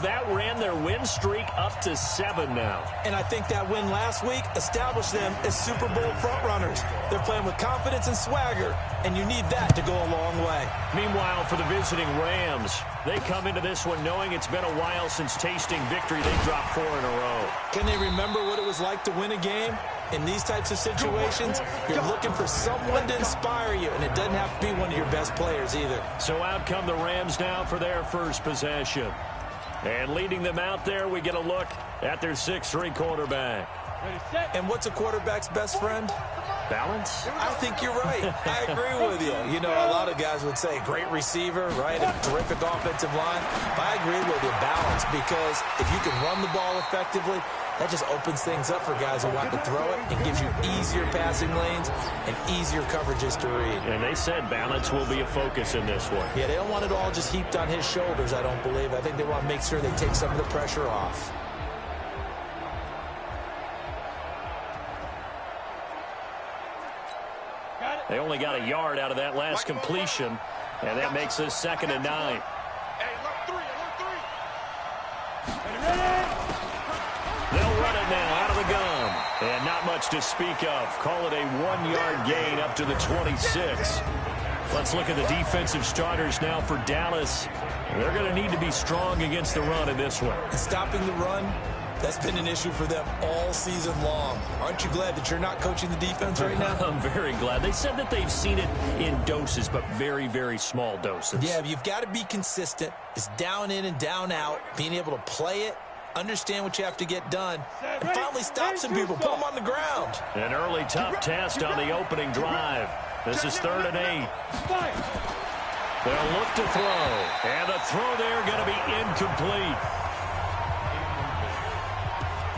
that ran their win streak up to 7 now. And I think that win last week established them as Super Bowl frontrunners. They're playing with confidence and swagger, and you need that to go a long way. Meanwhile, for the visiting Rams, they come into this one knowing it's been a while since tasting victory. They dropped 4 in a row. Can they remember what it was like to win a game? In these types of situations, you're looking for someone to inspire you, and it doesn't have to be one of your best players either. So out come the Rams now for their first possession. And leading them out there, we get a look at their 6'3" quarterback. And what's a quarterback's best friend? Balance? I think you're right. I agree with you. You know, a lot of guys would say great receiver, right, a terrific offensive line. But I agree with you, balance, because if you can run the ball effectively, that just opens things up for guys who want to throw it and gives you easier passing lanes and easier coverages to read. And they said balance will be a focus in this one. Yeah, they don't want it all just heaped on his shoulders, I don't believe. I think they want to make sure they take some of the pressure off. They only got a yard out of that last completion, and that makes us 2nd and 9. They'll run it now out of the gun. And not much to speak of. Call it a 1-yard gain up to the 26. Let's look at the defensive starters now for Dallas. They're going to need to be strong against the run in this one. And stopping the run, that's been an issue for them all season long. Aren't you glad that you're not coaching the defense right now? I'm very glad. They said that they've seen it in doses, but very, very small doses. Yeah, you've got to be consistent. It's down in and down out, being able to play it, understand what you have to get done, and finally stop some people, put them on the ground. An early tough test on the opening drive. This is 3rd and 8. They'll look to throw, and the throw there going to be incomplete.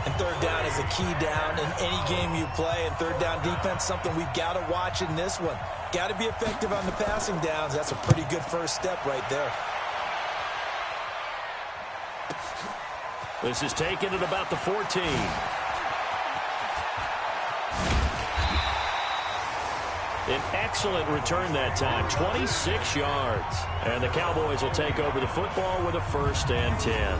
And 3rd down is a key down in any game you play, and 3rd down defense, something we've got to watch in this one. Got to be effective on the passing downs. That's a pretty good first step right there. This is taken at about the 14. An excellent return that time, 26 yards. And the Cowboys will take over the football with a 1st and 10.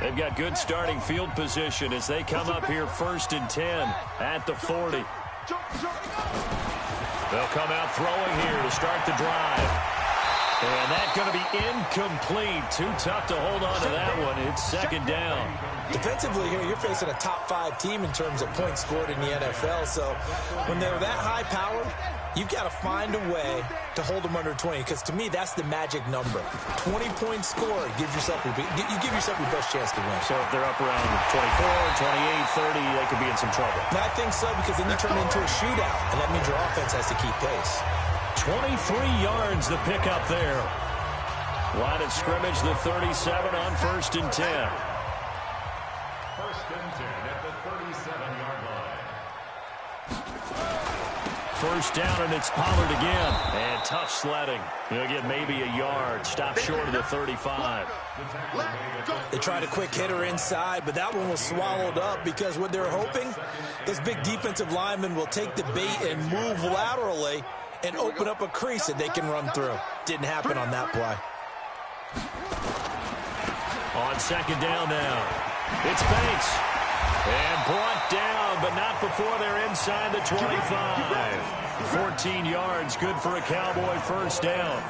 They've got good starting field position as they come up here 1st and 10 at the 40. They'll come out throwing here to start the drive. And that's going to be incomplete. Too tough to hold on to that one. It's 2nd down. Defensively here, you're facing a top 5 team in terms of points scored in the NFL. So when they're that high powered, you've got to find a way to hold them under 20, because to me, that's the magic number. 20-point score gives yourself you give yourself your best chance to win. So if they're up around 24, 28, 30, they could be in some trouble. And I think so, because then you turn it into a shootout, and that means your offense has to keep pace. 23 yards the pickup there. Line of scrimmage, the 37 on 1st and 10. 1st and 10 at the 37-yard line. 1st down, and it's Pollard again. And tough sledding. He'll get maybe a yard. Stop short of the 35. They tried a quick hitter inside, but that one was swallowed up because what they're hoping, those big defensive linemen will take the bait and move laterally and open up a crease that they can run through. Didn't happen on that play. On 2nd down now, it's Banks. And brought down, but not before they're inside the 25. 14 yards, good for a Cowboy 1st down.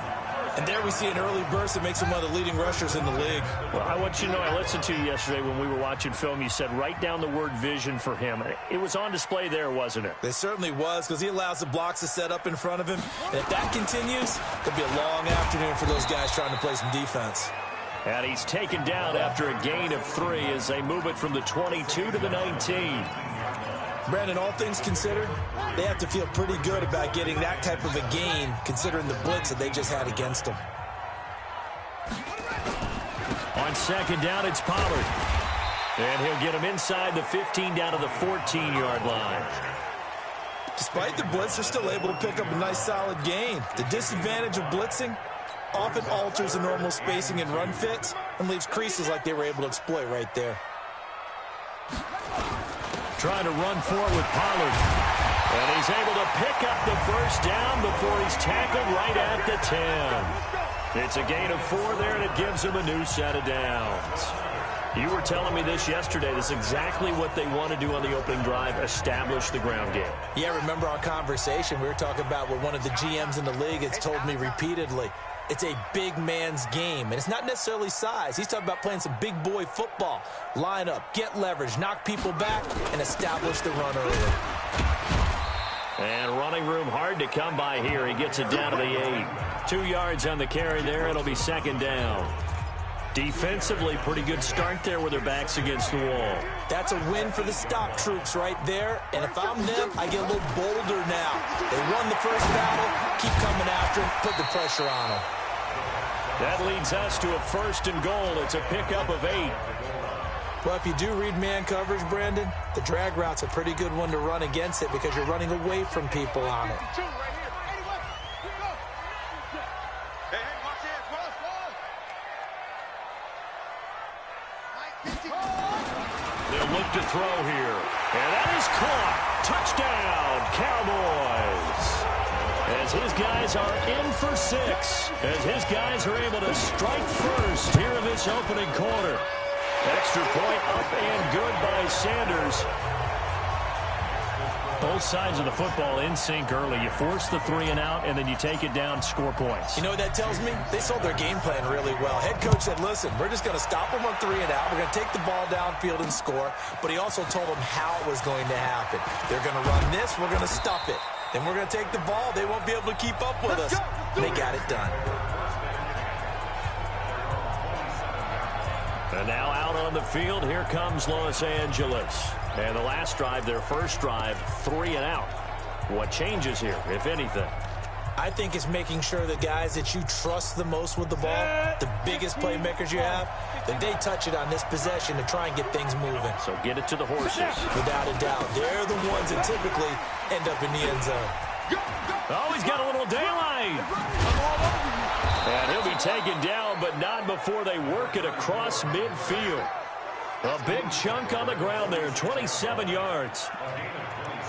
And there we see an early burst that makes him one of the leading rushers in the league. Well, I want you to know, I listened to you yesterday when we were watching film. You said write down the word vision for him. It was on display there, wasn't it? It certainly was, because he allows the blocks to set up in front of him. And if that continues, it'll be a long afternoon for those guys trying to play some defense. And he's taken down after a gain of 3 as they move it from the 22 to the 19. Brandon, all things considered, they have to feel pretty good about getting that type of a gain, considering the blitz that they just had against them. On 2nd down, it's Pollard. And he'll get him inside the 15 down to the 14-yard line. Despite the blitz, they're still able to pick up a nice solid gain. The disadvantage of blitzing, often alters the normal spacing and run fits and leaves creases like they were able to exploit right there. Trying to run forward with Pollard. And he's able to pick up the first down before he's tackled right at the 10. It's a gain of 4 there, and it gives him a new set of downs. You were telling me this yesterday. This is exactly what they want to do on the opening drive, establish the ground game. Yeah, remember our conversation? We were talking about what one of the GMs in the league has told me repeatedly. It's a big man's game, and it's not necessarily size. He's talking about playing some big boy football. Line up, get leverage, knock people back, and establish the run early. And running room hard to come by here. He gets it down to the 8. 2 yards on the carry there. It'll be second down. Defensively, pretty good start there with their backs against the wall. That's a win for the stop troops right there. And if I'm them, I get a little bolder now. They won the first battle. Keep coming after them. Put the pressure on them. That leads us to a 1st and goal. It's a pickup of 8. Well, if you do read man coverage, Brandon, the drag route's a pretty good one to run against it because you're running away from people on it. They'll look to throw here. And that is caught. Touchdown, Cowboys. As his guys are in for 6. As his guys are able to strike first here in this opening quarter. Extra point up and good by Sanders. Both sides of the football in sync early. You force the 3 and out, and then you take it down, score points. You know what that tells me? They sold their game plan really well. Head coach said, listen, we're just going to stop them on 3 and out. We're going to take the ball downfield and score. But he also told them how it was going to happen. They're going to run this. We're going to stuff it. Then we're going to take the ball. They won't be able to keep up with us. And they got it done. And now out on the field, here comes Los Angeles. And the last drive, their first drive, 3 and out. What changes here, if anything? I think it's making sure the guys that you trust the most with the ball, the biggest playmakers you have, that they touch it on this possession to try and get things moving. So get it to the horses. Without a doubt. They're the ones that typically end up in the end zone. Oh, he's got a little daylight. And he'll be taken down, but not before they work it across midfield. A big chunk on the ground there, 27 yards.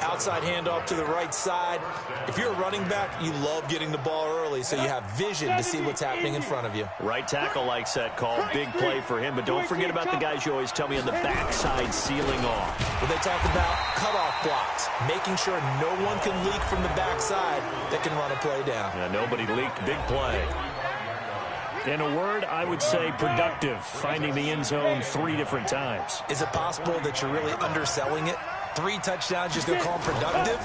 Outside handoff to the right side. If you're a running back, you love getting the ball early so you have vision to see what's happening in front of you. Right tackle likes that call. Big play for him, but don't forget about the guys you always tell me on the backside sealing off. Well, they talk about cutoff blocks, making sure no one can leak from the backside that can run a play down. Yeah, nobody leaked. Big play. In a word, I would say productive, finding the end zone 3 different times. Is it possible that you're really underselling it? 3 touchdowns, just going to call him productive?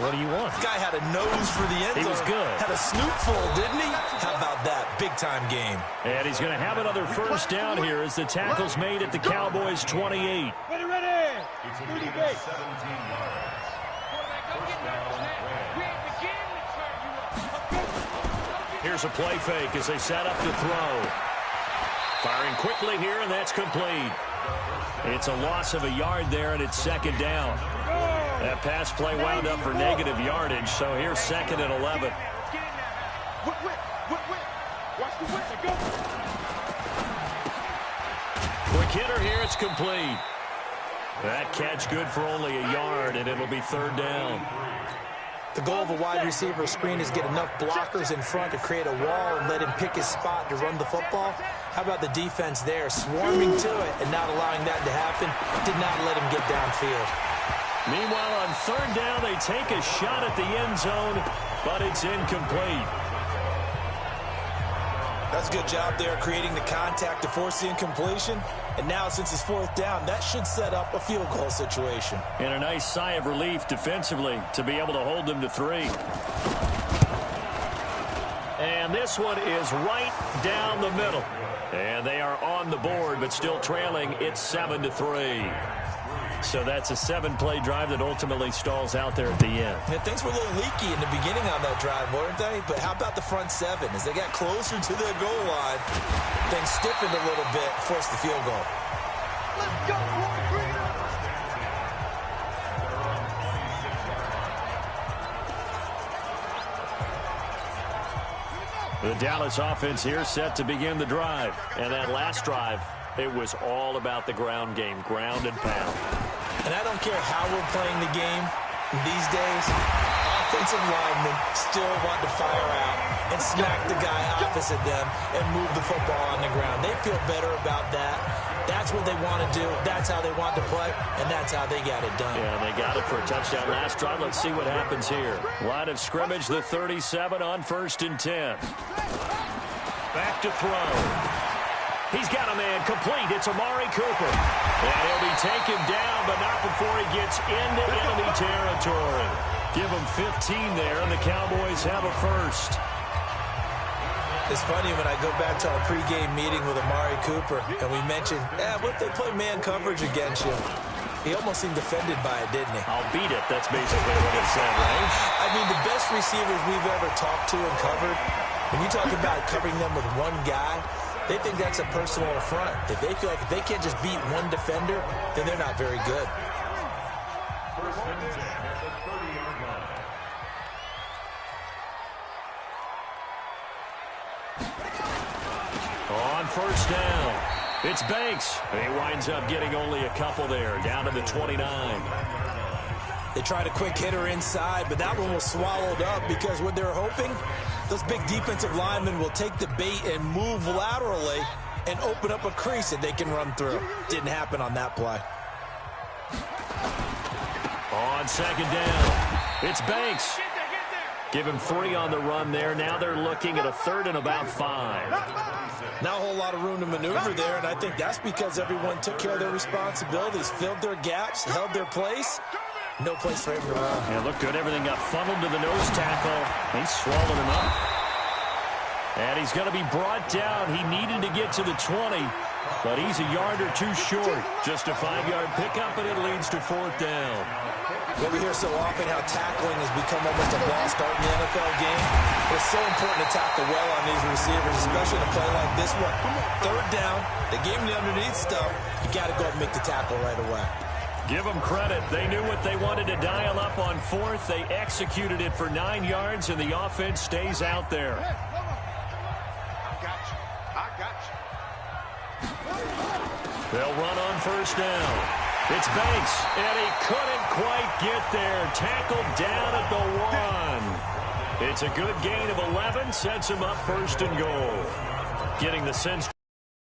What do you want? This guy had a nose for the end zone. He was good. Had a snoot full, didn't he? How about that? Big-time game. And he's going to have another first down here as the tackle's made at the Cowboys' 28. Ready. It's a gain of 17 yards. First down, Here's a play fake as they set up to throw. Firing quickly here, and that's complete. It's a loss of a yard there, and it's second down. That pass play wound up for negative yardage, so here's 2nd and 11. Quick hitter here, it's complete. That catch good for only a yard, and it'll be 3rd down. The goal of a wide receiver screen is get enough blockers in front to create a wall and let him pick his spot to run the football. How about the defense there, swarming to it and not allowing that to happen? Did not let him get downfield. Meanwhile, on 3rd down, they take a shot at the end zone, but it's incomplete. That's a good job there, creating the contact to force the incompletion. And now, since it's 4th down, that should set up a field goal situation. And a nice sigh of relief defensively to be able to hold them to 3. And this one is right down the middle. And they are on the board, but still trailing. It's 7-3. So that's a 7-play drive that ultimately stalls out there at the end. And things were a little leaky in the beginning on that drive, weren't they? But how about the front 7? As they got closer to their goal line, things stiffened a little bit, forced the field goal. Let's go, Roy. The Dallas offense here set to begin the drive. And that last drive, it was all about the ground game, ground and pound. And I don't care how we're playing the game these days, offensive linemen still want to fire out and smack the guy opposite them and move the football on the ground. They feel better about that. That's what they want to do. That's how they want to play, and that's how they got it done. Yeah, they got it for a touchdown last drive. Let's see what happens here. Line of scrimmage, the 37 on 1st and 10. Back to throw. He's got a man complete. It's Amari Cooper. And he'll be taken down, but not before he gets into enemy territory. Give him 15 there, and the Cowboys have a first. It's funny when I go back to our pregame meeting with Amari Cooper, and we mentioned, what if they play man coverage against you? He almost seemed offended by it, didn't he? I'll beat it. That's basically what he said, right? I mean, the best receivers we've ever talked to and covered, when you talk about covering them with one guy, they think that's a personal affront. If they feel like if they can't just beat one defender, then they're not very good. First and 10 at the 30-yard line. On first down, it's Banks. He winds up getting only a couple there, down to the 29. They tried a quick hitter inside, but that one was swallowed up because what they're hoping, those big defensive linemen will take the bait and move laterally and open up a crease that they can run through. Didn't happen on that play. On second down, it's Banks. Give him 3 on the run there. Now they're looking at a 3rd and about 5. Not a whole lot of room to maneuver there, and I think that's because everyone took care of their responsibilities, filled their gaps, held their place. No place for him to run. Yeah, looked good. Everything got funneled to the nose tackle. He's swallowed him up. And he's going to be brought down. He needed to get to the 20, but he's a yard or 2 short. Just a 5-yard pickup, and it leads to 4th down. Well, we hear so often how tackling has become almost a lost art in the NFL game. It's so important to tackle well on these receivers, especially in a play like this one. 3rd down, they gave him the underneath stuff. You got to go and make the tackle right away. Give them credit. They knew what they wanted to dial up on 4th. They executed it for 9 yards, and the offense stays out there. They'll run on first down. It's Banks, and he couldn't quite get there. Tackled down at the 1. It's a good gain of 11. Sets him up 1st and goal. Getting the sense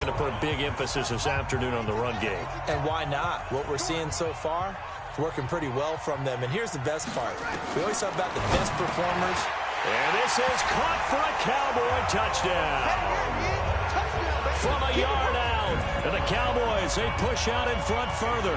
to put a big emphasis this afternoon on the run game. And why not? What we're seeing so far is working pretty well from them. And here's the best part. We always talk about the best performers. And this is caught for a Cowboy touchdown. From a yard out. And the Cowboys, they push out in front further.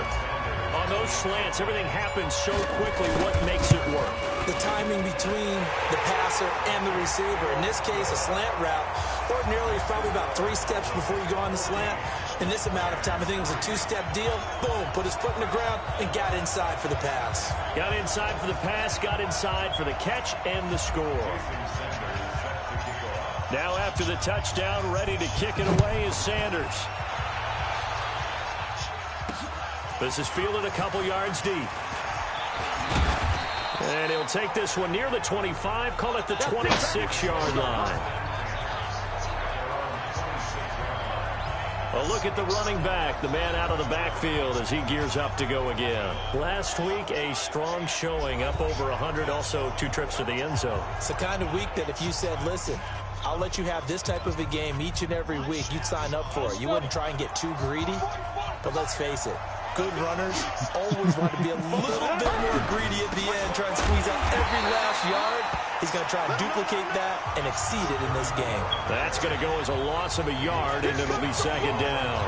On those slants, everything happens so quickly. What makes it work? The timing between the passer and the receiver. In this case, a slant route. Ordinarily, it's probably about 3 steps before you go on the slant. In this amount of time, I think it was a 2-step deal. Boom, put his foot in the ground and got inside for the pass. Got inside for the pass, got inside for the catch and the score. Now after the touchdown, ready to kick it away is Sanders. This is fielded a couple yards deep. And he'll take this one near the 25, call it the 26-yard line. A look at the running back, the man out of the backfield as he gears up to go again. Last week, a strong showing, up over 100, also 2 trips to the end zone. It's the kind of week that if you said, listen, I'll let you have this type of a game each and every week, you'd sign up for it. You wouldn't try and get too greedy, but let's face it, good runners always want to be a little bit more greedy at the end, try and squeeze out every last yard. He's going to try and duplicate that and exceed it in this game. That's going to go as a loss of a yard, and it'll be 2nd down.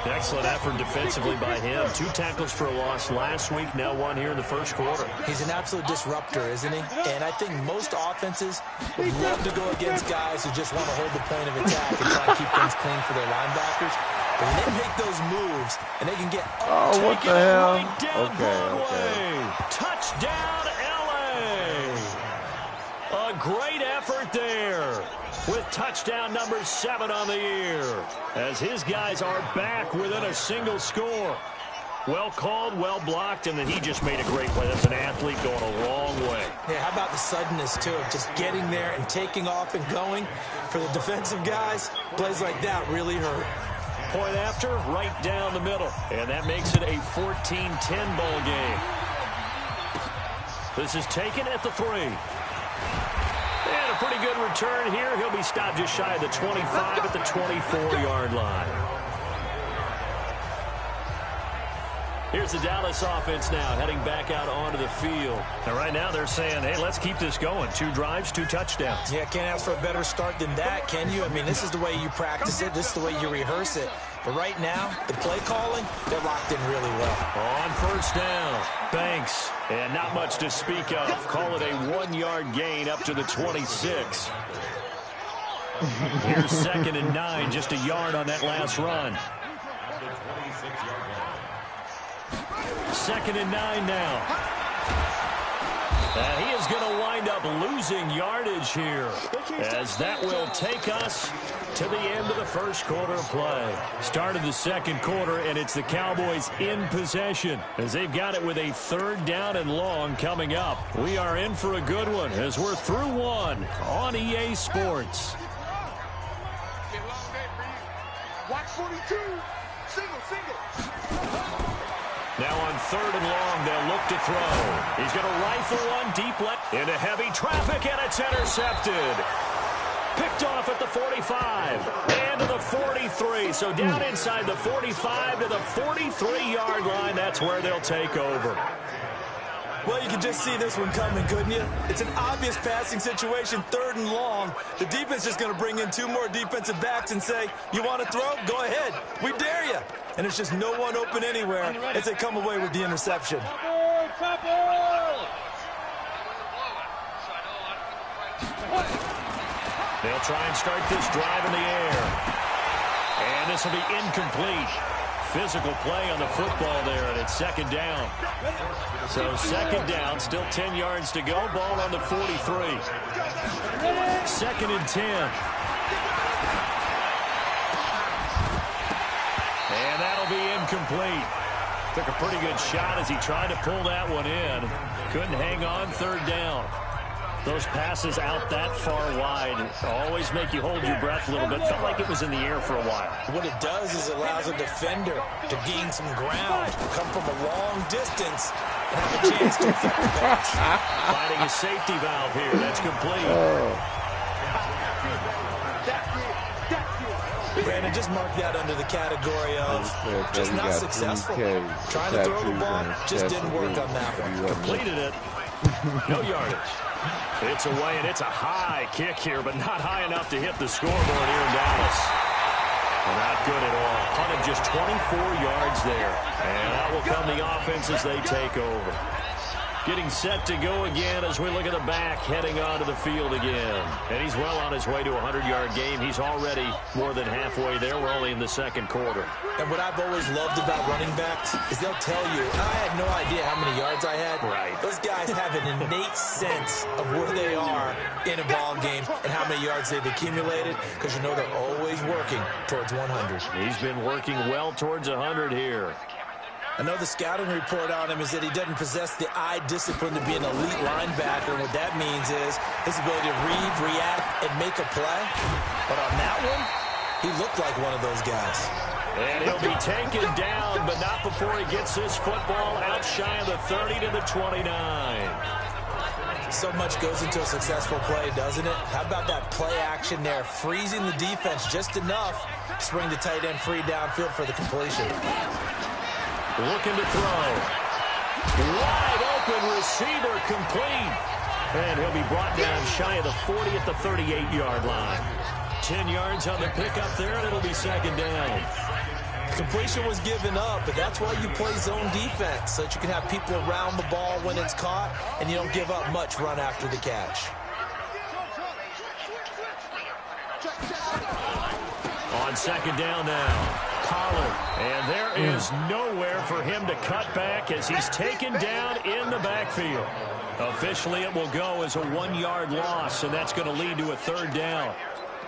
Excellent effort defensively by him. 2 tackles for a loss last week, now 1 here in the first quarter. He's an absolute disruptor, isn't he? And I think most offenses would love to go against guys who just want to hold the point of attack and try to keep things clean for their linebackers. But when they make those moves, and they can get oh, what the hell? Right down Okay. Touchdown, LA! A great effort there with touchdown number 7 on the year as his guys are back within a single score. Well called, well blocked, and then he just made a great play. That's an athlete going a long way. Yeah, how about the suddenness, too, of just getting there and taking off and going? For the defensive guys, plays like that really hurt. Point after, right down the middle. And that makes it a 14-10 ball game. This is taken at the 3. And a pretty good return here. He'll be stopped just shy of the 25 at the 24-yard line. Here's the Dallas offense now, heading back out onto the field. And right now they're saying, hey, let's keep this going. 2 drives, 2 touchdowns. Yeah, can't ask for a better start than that, can you? I mean, this is the way you practice it. This is the way you rehearse it. But right now, the play calling, they're locked in really well. On first down, Banks. And not much to speak of. Call it a 1-yard gain up to the 26. Here's 2nd and 9, just a yard on that last run. 2nd and 9 now. And he is going to wind up losing yardage here, as that will take us to the end of the first quarter of play. Start of the second quarter, and it's the Cowboys in possession, as they've got it with a 3rd down and long coming up. We are in for a good one, as we're through 1 on EA Sports. Watch 42. Single. Now on 3rd and long, they'll look to throw. He's going to rifle one deep left into heavy traffic, and it's intercepted. Picked off at the 45 and to the 43. So down inside the 45 to the 43-yard line. That's where they'll take over. Well, you can just see this one coming, couldn't you? It's an obvious passing situation, 3rd and long. The defense is going to bring in 2 more defensive backs and say, you want to throw? Go ahead. We dare you. And it's just no one open anywhere as they come away with the interception. They'll try and start this drive in the air. And this will be incomplete. Physical play on the football there, and it's 2nd down. So 2nd down, still 10 yards to go. Ball on the 43. 2nd and 10. And that'll be incomplete. Took a pretty good shot as he tried to pull that one in. Couldn't hang on 3rd down. Those passes out that far wide always make you hold your breath a little bit. Felt like it was in the air for a while. What it does is it allows a defender to gain some ground, come from a long distance, and have a chance to affect the pass. Finding a safety valve here. That's complete. Brandon, just mark that under the category of just not successful. Trying to throw the ball just didn't work on that one. Completed it. No yardage. It's away, and it's a high kick here, but not high enough to hit the scoreboard here in Dallas. Not good at all. Punted just 24 yards there. And out will come the offense as they take over. Getting set to go again as we look at the back, heading onto the field again. And he's well on his way to a 100-yard game. He's already more than halfway there. We're only in the second quarter. And what I've always loved about running backs is they'll tell you, I had no idea how many yards I had. Right. Those guys have an innate sense of where they are in a ball game and how many yards they've accumulated, because you know they're always working towards 100. He's been working well towards 100 here. I know the scouting report on him is that he doesn't possess the eye discipline to be an elite linebacker. And what that means is his ability to read, react, and make a play. But on that one, he looked like one of those guys. And he'll be taken down, but not before he gets this football out shy of the 30 to the 29. So much goes into a successful play, doesn't it? How about that play action there, freezing the defense just enough to bring the tight end free downfield for the completion. Looking to throw. Wide open receiver complete. And he'll be brought down shy of the 40 at the 38-yard line. 10 yards on the pickup there, and it'll be 2nd down. Completion was given up, but that's why you play zone defense, so that you can have people around the ball when it's caught, and you don't give up much run after the catch. On 2nd down now. Pollard, and there is nowhere for him to cut back as he's taken down in the backfield. Officially, it will go as a 1-yard loss, and that's going to lead to a 3rd down.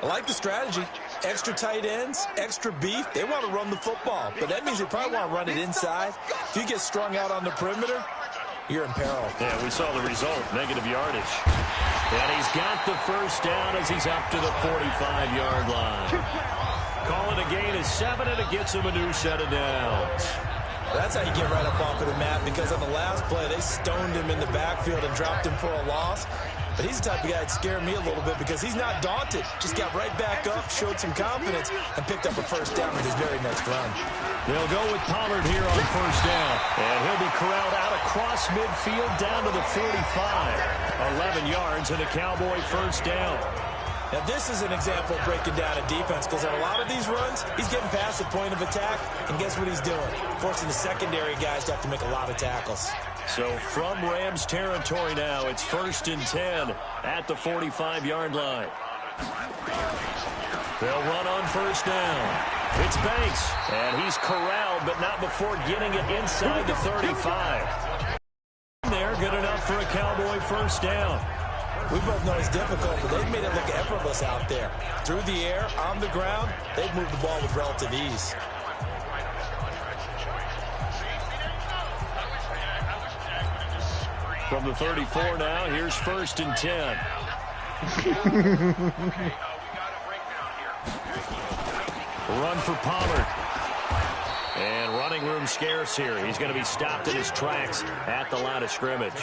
I like the strategy. Extra tight ends, extra beef. They want to run the football, but that means they probably want to run it inside. If you get strung out on the perimeter, you're in peril. Yeah, we saw the result, negative yardage. And he's got the first down as he's up to the 45-yard line. Call it a gain of 7, and it gets him a new set of downs. That's how you get right up off of the mat, because on the last play, they stoned him in the backfield and dropped him for a loss. But he's the type of guy that scared me a little bit because he's not daunted. Just got right back up, showed some confidence, and picked up a first down with his very next run. They'll go with Pollard here on first down. And he'll be corralled out across midfield down to the 45. 11 yards and a Cowboy first down. Now, this is an example of breaking down a defense, because on a lot of these runs, he's getting past the point of attack, and guess what he's doing? Forcing the secondary guys to have to make a lot of tackles. So from Rams territory now, it's 1st and 10 at the 45-yard line. They'll run on first down. It's Banks, and he's corralled, but not before getting it inside the 35. They're good enough for a Cowboy first down. We both know it's difficult, but they've made it look effortless out there. Through the air, on the ground, they've moved the ball with relative ease. From the 34 now, here's 1st and 10. Run for Pollard. And running room scarce here. He's going to be stopped in his tracks at the line of scrimmage.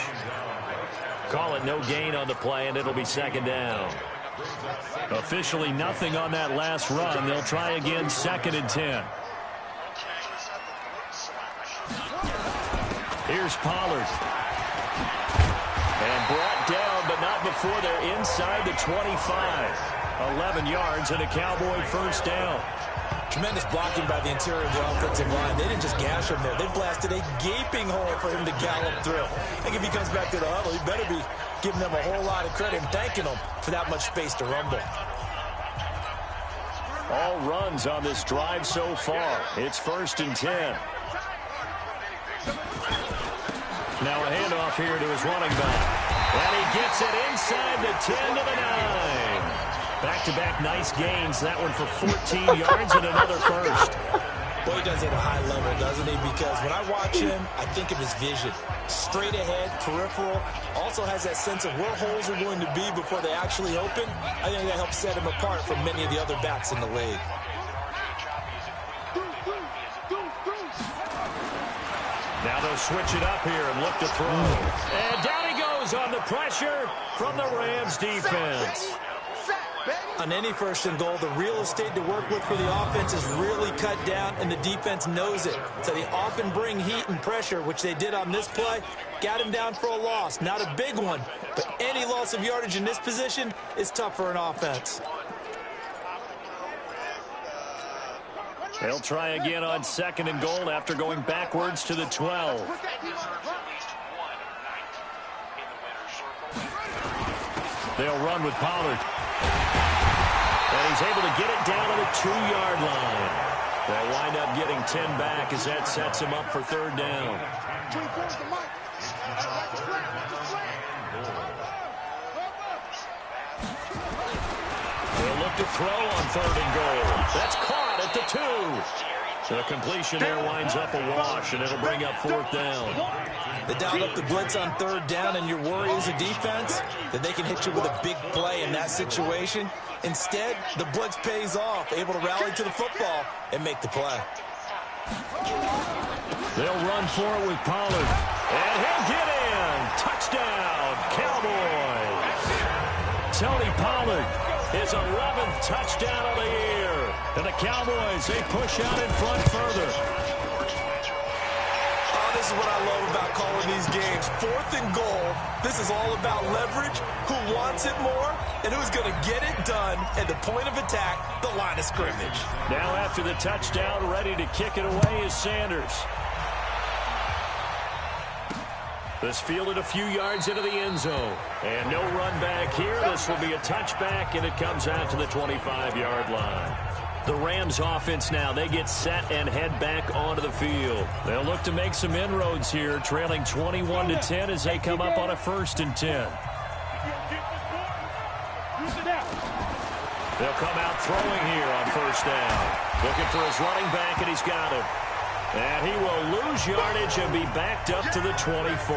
Call it no gain on the play, and it'll be 2nd down. Officially nothing on that last run. They'll try again, 2nd and 10. Here's Pollard. And brought down, but not before they're inside the 25. 11 yards and a Cowboy first down. Tremendous blocking by the interior of the offensive line. They didn't just gash him there. They blasted a gaping hole for him to gallop through. I think if he comes back to the huddle, he better be giving them a whole lot of credit and thanking them for that much space to rumble. All runs on this drive so far. It's 1st and 10. Now a handoff here to his running back. And he gets it inside the 10 to the 9. Back-to-back nice gains. That one for 14 yards and another first. Well, he does it at a high level, doesn't he? Because when I watch him, I think of his vision. Straight ahead, peripheral. Also has that sense of where holes are going to be before they actually open. I think that helps set him apart from many of the other backs in the league. Now they'll switch it up here and look to throw. And down he goes on the pressure from the Rams defense. On any 1st and goal, the real estate to work with for the offense is really cut down, and the defense knows it. So they often bring heat and pressure, which they did on this play. Got him down for a loss. Not a big one, but any loss of yardage in this position is tough for an offense. They'll try again on 2nd and goal after going backwards to the 12. They'll run with Pollard. And he's able to get it down to the 2-yard line. They'll wind up getting 10 back as that sets him up for 3rd down. They'll look to throw on 3rd and goal. That's caught at the 2. The completion there winds up a wash, and it'll bring up 4th down. They dialed up the blitz on 3rd down, and your worry as a defense that they can hit you with a big play in that situation. Instead, the blitz pays off, able to rally to the football and make the play. They'll run for it with Pollard. And he'll get in. Touchdown, Cowboys. Tony Pollard, his 11th touchdown of the year. And the Cowboys, they push out in front further. Oh, this is what I love about calling these games. 4th and goal. This is all about leverage, who wants it more, and who's going to get it done at the point of attack, the line of scrimmage. Now after the touchdown, ready to kick it away is Sanders. This fielded a few yards into the end zone. And no run back here. This will be a touchback, and it comes out to the 25-yard line. The Rams offense now, they get set and head back onto the field. They'll look to make some inroads here, trailing 21-10 as they come up on a 1st and 10. They'll come out throwing here on first down. Looking for his running back, and he's got him. And he will lose yardage and be backed up to the 24.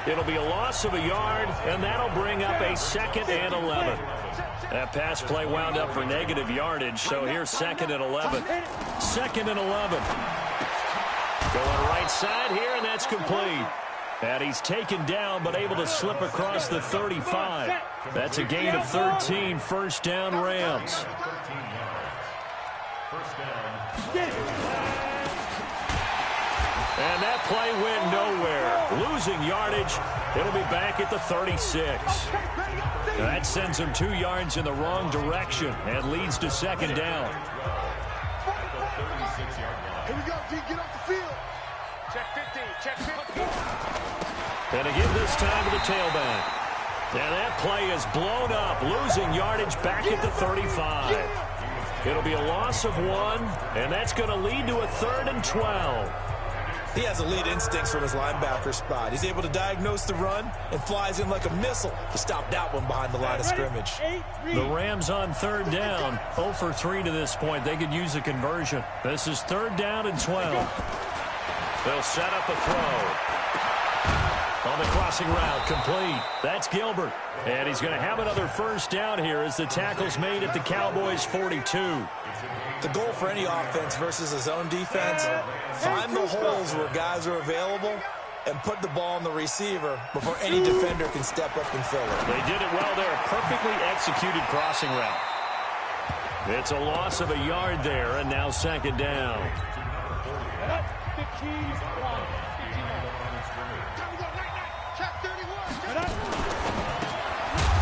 It'll be a loss of a yard, and that'll bring up a 2nd and 11. That pass play wound up for negative yardage, so here's 2nd and 11. 2nd and 11. Going right side here, and that's complete. And he's taken down, but able to slip across the 35. That's a gain of 13, first down Rams. And that play went nowhere. Losing yardage, it'll be back at the 36. That sends him 2 yards in the wrong direction and leads to 2nd down. Here we go, D, get off the field. Check 15, check 15. And again this time to the tailback. And that play is blown up, losing yardage back at the 35. It'll be a loss of 1, and that's going to lead to a 3rd and 12. He has elite instincts from his linebacker spot. He's able to diagnose the run and flies in like a missile to stop that one behind the line of scrimmage. The Rams on 3rd down, 0 for 3 to this point. They could use a conversion. This is 3rd down and 12. They'll set up a throw. On the crossing route, complete. That's Gilbert. And he's going to have another first down here as the tackle's made at the Cowboys' 42. The goal for any offense versus his own defense, find the holes where guys are available and put the ball on the receiver before any defender can step up and fill it. They did it well there. Perfectly executed crossing route. It's a loss of a yard there, and now 2nd down.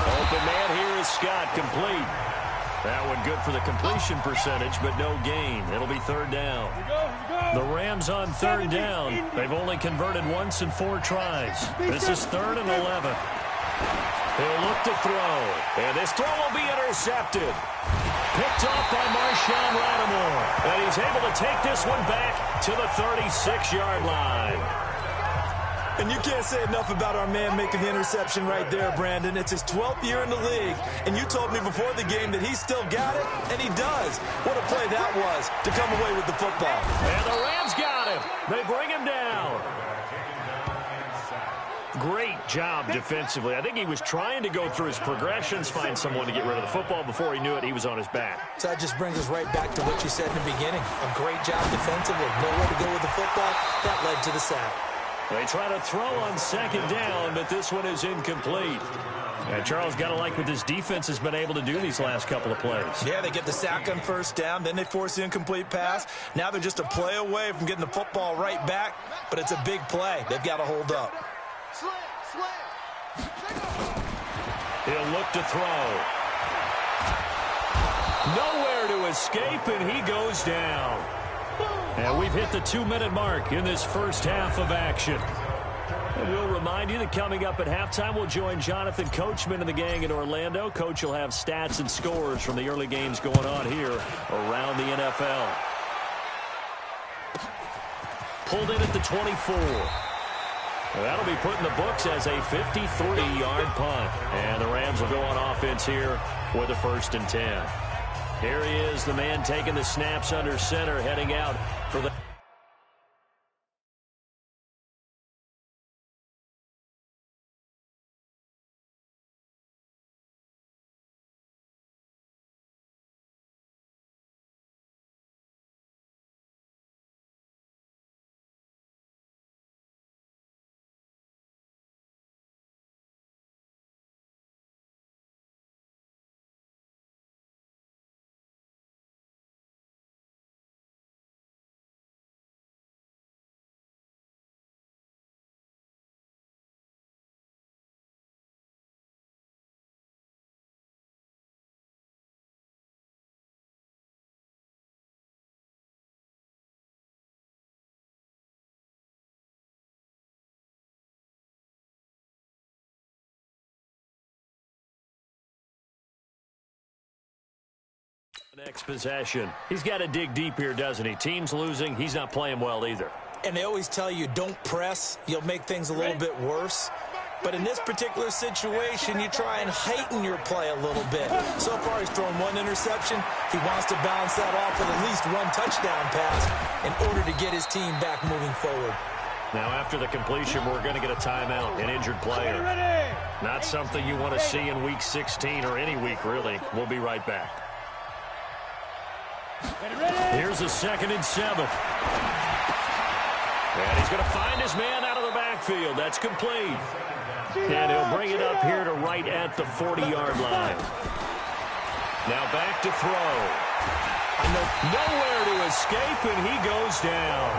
Open man here is Scott, complete. That one good for the completion percentage, but no gain. It'll be 3rd down. The Rams on 3rd down. They've only converted once in 4 tries. This is 3rd and 11. He'll look to throw. And this throw will be intercepted. Picked off by Marshawn Lattimore. And he's able to take this one back to the 36-yard line. And you can't say enough about our man making the interception right there, Brandon. It's his 12th year in the league, and you told me before the game that he still got it, and he does. What a play that was to come away with the football. And the Rams got him. They bring him down. Great job defensively. I think he was trying to go through his progressions, find someone to get rid of the football. Before he knew it, he was on his back. So that just brings us right back to what you said in the beginning. A great job defensively. Nowhere to go with the football. That led to the sack. They try to throw on 2nd down, but this one is incomplete. And Charles, got to like what this defense has been able to do these last couple of plays. Yeah, they get the sack on 1st down, then they force the incomplete pass. Now they're just a play away from getting the football right back, but it's a big play. They've got to hold up. He'll look to throw. Nowhere to escape, and he goes down. And we've hit the 2-minute mark in this first half of action. And we'll remind you that coming up at halftime, we'll join Jonathan Coachman and the gang in Orlando. Coach will have stats and scores from the early games going on here around the NFL. Pulled in at the 24. That'll be put in the books as a 53-yard punt. And the Rams will go on offense here with a 1st and 10. Here he is, the man taking the snaps under center, heading out for the... Next possession. He's got to dig deep here, doesn't he? Team's losing. He's not playing well either. And they always tell you, don't press. You'll make things a little bit worse. But in this particular situation, you try and heighten your play a little bit. So far, he's thrown one interception. He wants to balance that off with at least one touchdown pass in order to get his team back moving forward. Now, after the completion, we're going to get a timeout, an injured player. Not something you want to see in Week 16 or any week, really. We'll be right back. Here's a 2nd and 7. And he's going to find his man out of the backfield. That's complete. And he'll bring it up here to right at the 40-yard line. Now back to throw. Nowhere to escape, and he goes down.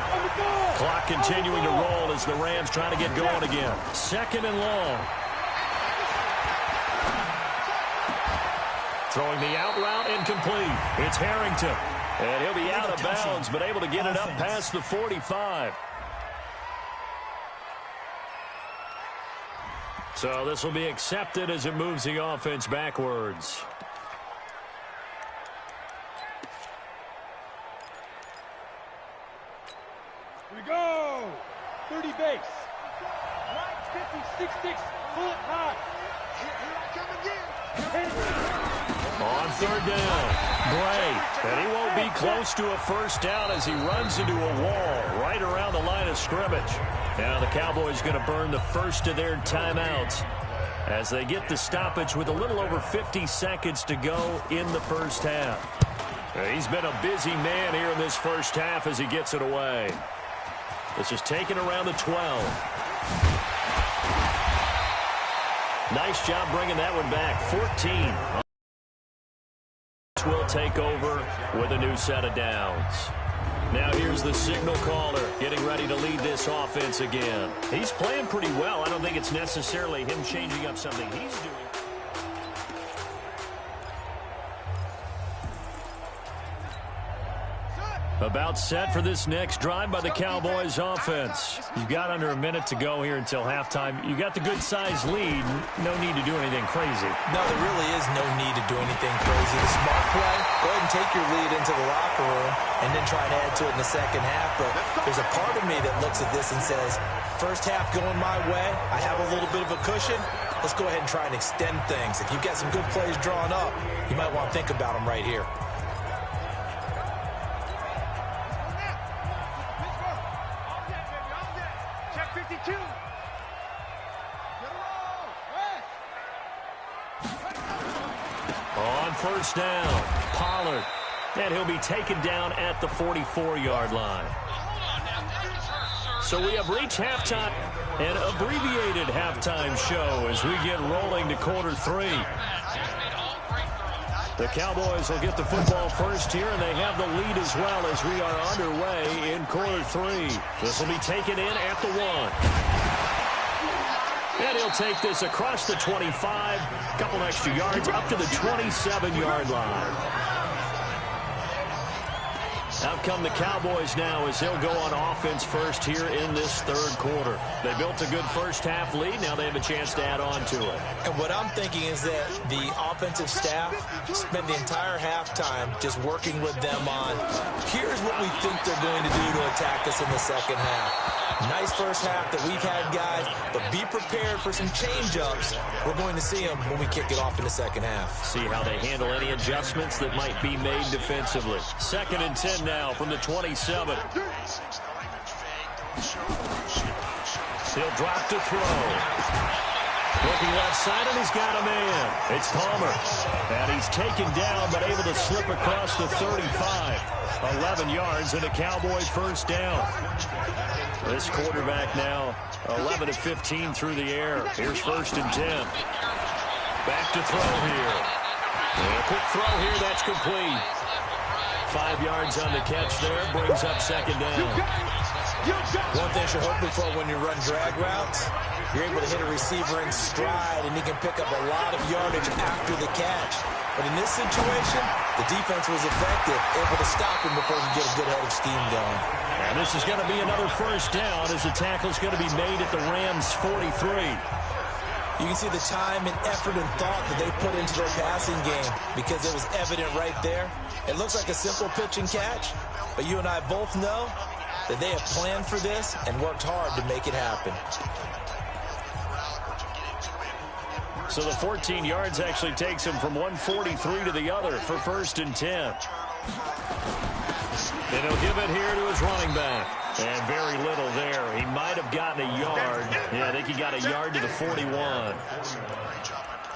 Clock continuing to roll as the Rams try to get going again. 2nd and long. Throwing the out route incomplete. It's Harrington. And he'll be out of bounds, but able to get it up past the 45. So this will be accepted as it moves the offense backwards. Here we go. 30 base. Right 50, 6-6, pull it high. Here I come again. On 3rd down. Bray, and he won't be close to a first down as he runs into a wall right around the line of scrimmage. Now the Cowboys going to burn the first of their timeouts as they get the stoppage with a little over 50 seconds to go in the first half. He's been a busy man here in this first half as he gets it away. This is taken around the 12. Nice job bringing that one back. 14. Will take over with a new set of downs. Now here's the signal caller getting ready to lead this offense again. He's playing pretty well. I don't think it's necessarily him changing up something he's doing. About set for this next drive by the Cowboys offense. You've got under a minute to go here until halftime. You got the good-sized lead. No need to do anything crazy. No, there really is no need to do anything crazy. The smart play, go ahead and take your lead into the locker room and then try and add to it in the second half. But there's a part of me that looks at this and says, first half going my way, I have a little bit of a cushion. Let's go ahead and try and extend things. If you've got some good plays drawn up, you might want to think about them right here. On first down, Pollard. And he'll be taken down at the 44-yard line. So we have reached halftime, an abbreviated halftime show as we get rolling to quarter 3. The Cowboys will get the football first here, and they have the lead as well as we are underway in quarter 3. This will be taken in at the 1. And he'll take this across the 25, a couple extra yards up to the 27-yard line. Out come the Cowboys now as they'll go on offense first here in this third quarter. They built a good first half lead. Now they have a chance to add on to it. And what I'm thinking is that the offensive staff spend the entire halftime just working with them on, here's what we think they're going to do to attack us in the second half. Nice first half that we've had, guys, but be prepared for some change-ups. We're going to see them when we kick it off in the second half. See how they handle any adjustments that might be made defensively. 2nd and 10 now from the 27. He'll drop to throw. Looking left side, and he's got a man. It's Palmer. And he's taken down, but able to slip across the 35. 11 yards and a Cowboy first down. This quarterback now 11 of 15 through the air. Here's 1st and 10. Back to throw here. And a quick throw here, that's complete. 5 yards on the catch there, brings up 2nd down. One thing you're hoping for when you run drag routes, you're able to hit a receiver in stride, and he can pick up a lot of yardage after the catch. But in this situation, the defense was effective, able to stop him before he could get a good head of steam going. And this is going to be another first down as the tackle's going to be made at the Rams' 43. You can see the time and effort and thought that they put into their passing game because it was evident right there. It looks like a simple pitch and catch, but you and I both know that they have planned for this and worked hard to make it happen. So the 14 yards actually takes him from 143 to the other for 1st and 10. And he'll give it here to his running back. And very little there. He might have gotten a yard. Yeah, I think he got a yard to the 41.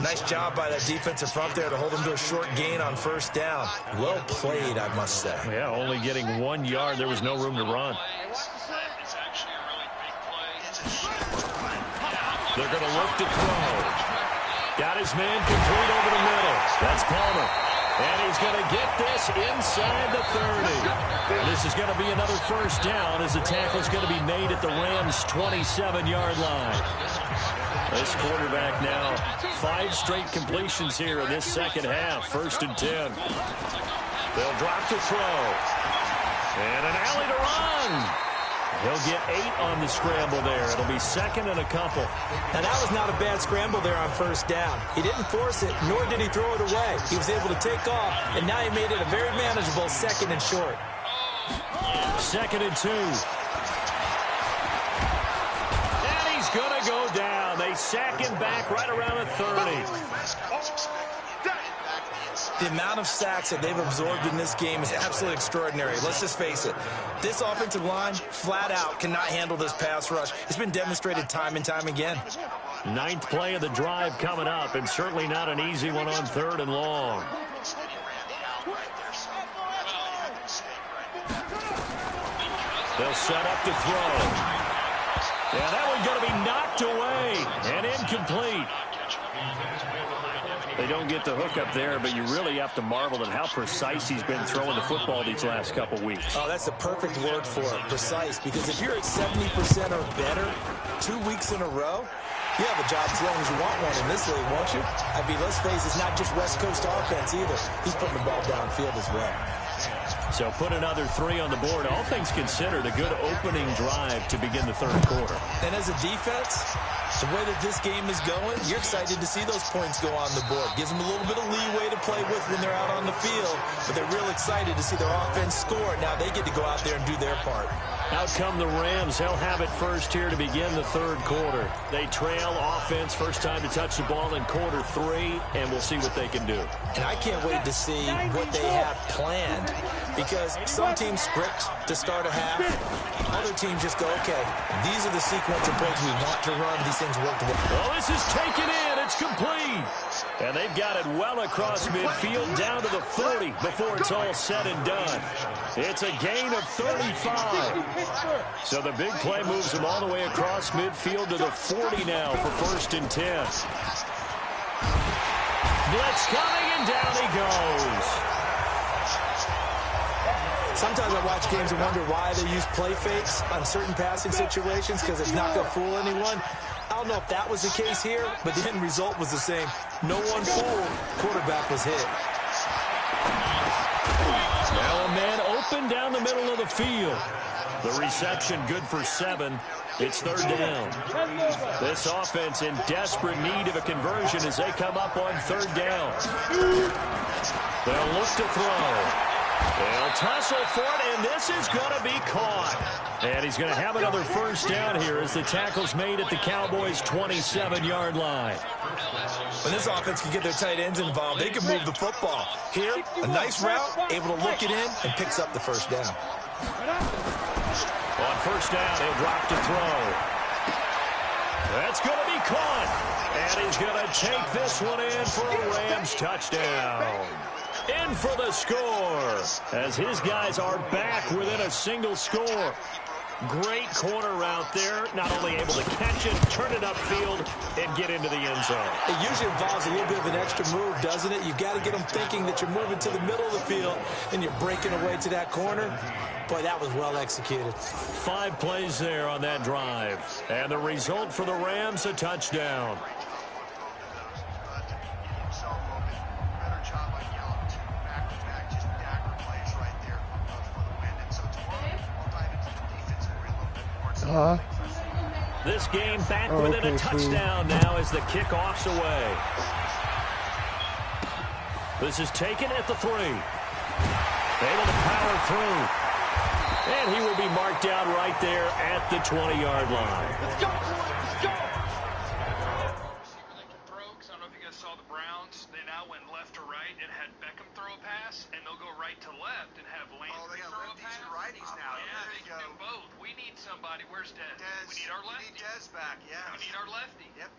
Nice job by that defensive front there to hold him to a short gain on 1st down. Well played, I must say. Yeah, only getting 1 yard. There was no room to run. They're going to look to throw. Got his man complete over the middle. That's Palmer. And he's going to get this inside the 30. This is going to be another 1st down as the tackle is going to be made at the Rams' 27-yard line. This quarterback now, 5 straight completions here in this second half. 1st and 10. They'll drop to throw. And an alley to run. He'll get 8 on the scramble there. It'll be 2nd and a couple. Now, that was not a bad scramble there on 1st down. He didn't force it, nor did he throw it away. He was able to take off, and now he made it a very manageable 2nd and short. 2nd and 2. And he's going to go down. They sack him back right around the 30. The amount of sacks that they've absorbed in this game is absolutely extraordinary. Let's just face it. This offensive line, flat out, cannot handle this pass rush. It's been demonstrated time and time again. 9th play of the drive coming up, and certainly not an easy one on 3rd and long. They'll set up to throw. Yeah, that one's going to be knocked away and incomplete. They don't get the hook up there, but you really have to marvel at how precise he's been throwing the football these last couple weeks. Oh, that's the perfect word for it, precise, because if you're at 70% or better 2 weeks in a row, you have a job as long as you want one in this league, won't you? I mean, let's face it, it's not just West Coast offense either. He's putting the ball downfield as well. So put another 3 on the board. All things considered, a good opening drive to begin the 3rd quarter. And as a defense, the way that this game is going, you're excited to see those points go on the board. Gives them a little bit of leeway to play with when they're out on the field, but they're real excited to see their offense score. Now they get to go out there and do their part. Out come the Rams. They'll have it first here to begin the 3rd quarter. They trail offense, first time to touch the ball in quarter 3, and we'll see what they can do. And I can't wait to see what they have planned, because some teams script to start a half. Other teams just go, okay, these are the sequence of plays we want to run. These things work well. Well, this is taken in. It's complete. And they've got it well across midfield down to the 40 before it's all said and done. It's a gain of 35. So the big play moves them all the way across midfield to the 40 now for 1st and 10. Blitz coming, and down he goes. Sometimes I watch games and wonder why they use play fakes on certain passing situations, because it's not going to fool anyone. I don't know if that was the case here, but the end result was the same. No one fooled. Quarterback was hit. Now a man open down the middle of the field. The reception good for 7. It's 3rd down. This offense in desperate need of a conversion as they come up on 3rd down. They'll look to throw. They'll tussle for it, and this is going to be caught. And he's going to have another 1st down here as the tackle's made at the Cowboys' 27-yard line. When this offense can get their tight ends involved, they can move the football. Here, a nice route, able to look it in, and picks up the 1st down. On 1st down, he'll drop to throw. That's going to be caught. And he's going to take this one in for a Rams touchdown. In for the score, as his guys are back within a single score. Great corner route there, not only able to catch it, turn it upfield, and get into the end zone. It usually involves a little bit of an extra move, doesn't it? You've got to get them thinking that you're moving to the middle of the field, and you're breaking away to that corner. Boy, that was well executed. 5 plays there on that drive. And the result for the Rams, a touchdown. This game back within a touchdown now as the kickoff's away. This is taken at the 3. Able to power through. And he will be marked down right there at the 20-yard line. Let's go! Let's go! right to left and have Landry they got throw a lefties pass. and righties now. Yeah, There they you can go. do both. We need somebody. Where's Dez? We need our lefty. We need Dez back, yeah. We need our lefty. Yep.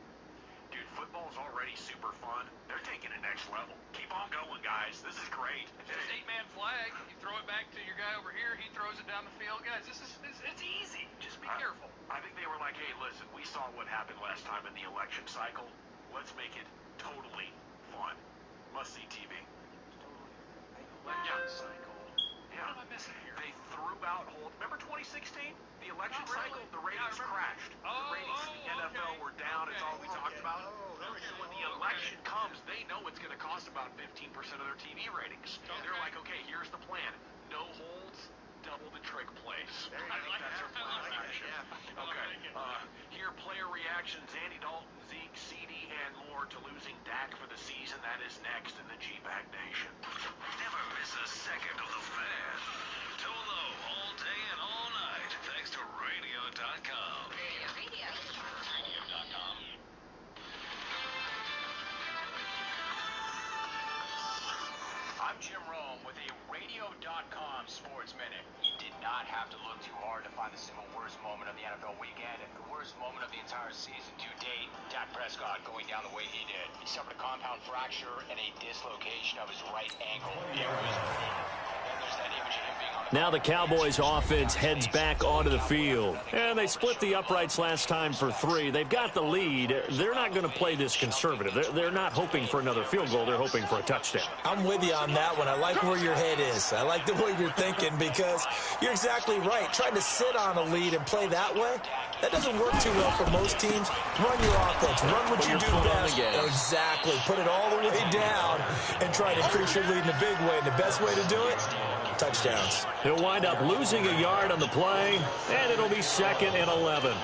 Dude, football's already super fun. They're taking it next level. Keep on going, guys. This is great. It's just 8-man flag. You throw it back to your guy over here. He throws it down the field. Guys, it's easy. Just be careful. I think they were like, hey, listen, we saw what happened last time in the election cycle. Let's make it totally fun. Must-see TV. Election cycle. Yeah. What am I missing here? They threw out whole. Remember 2016? The election cycle? The ratings crashed. The ratings in the NFL were down. It's all we talked about. So when the election comes, they know it's going to cost about 15% of their TV ratings. They're like, okay, here's the plan. No holds, double the trick plays. I like That's that. their plan of I like action. it. Okay. Here, player reactions. Andy Dalton, Zeke, CD, and more to losing Dak for the season. That is next in the G-Bag Nation. Never miss a second of the fan. Tolo all day and all night. Thanks to radio.com. Radio.com. I'm Jim Rome with a Radio.com Sports Minute. You did not have to look too hard to find the single worst moment of the NFL weekend and the worst moment of the entire season to date. Dak Prescott going down the way he did. He suffered a compound fracture and a dislocation of his right ankle. It was brutal. And there's that image of him being on the Now the Cowboys offense heads back onto the field. And they split the uprights last time for 3. They've got the lead. They're not going to play this conservative. They're not hoping for another field goal. They're hoping for a touchdown. I'm with you on that one. I like where your head is. I like the way you're thinking because you're exactly right. Trying to sit on a lead and play that way, that doesn't work too well for most teams. Run your offense. Run what you do best. Exactly. Put it all the way down and try to increase your lead in a big way. And the best way to do it, touchdowns. He'll wind up losing a yard on the play, and it'll be 2nd and 11.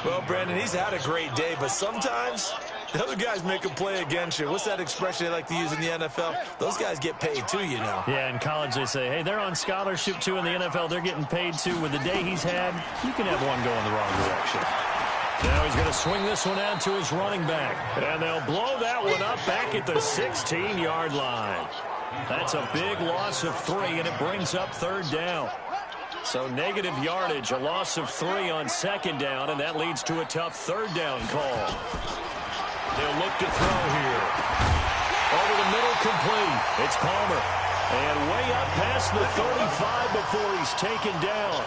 Well, Brandon, he's had a great day, but sometimes the other guys make a play against you. What's that expression they like to use in the NFL? Those guys get paid too, you know. Yeah, in college they say, hey, they're on scholarship too. In the NFL, they're getting paid too. With the day he's had, you can have one going the wrong direction. Now he's going to swing this one out to his running back. And they'll blow that one up back at the 16-yard line. That's a big loss of 3, and it brings up 3rd down. So negative yardage, a loss of 3 on 2nd down, and that leads to a tough 3rd down call. They'll look to throw here. Over the middle, complete. It's Palmer. And way up past the 35 before he's taken down.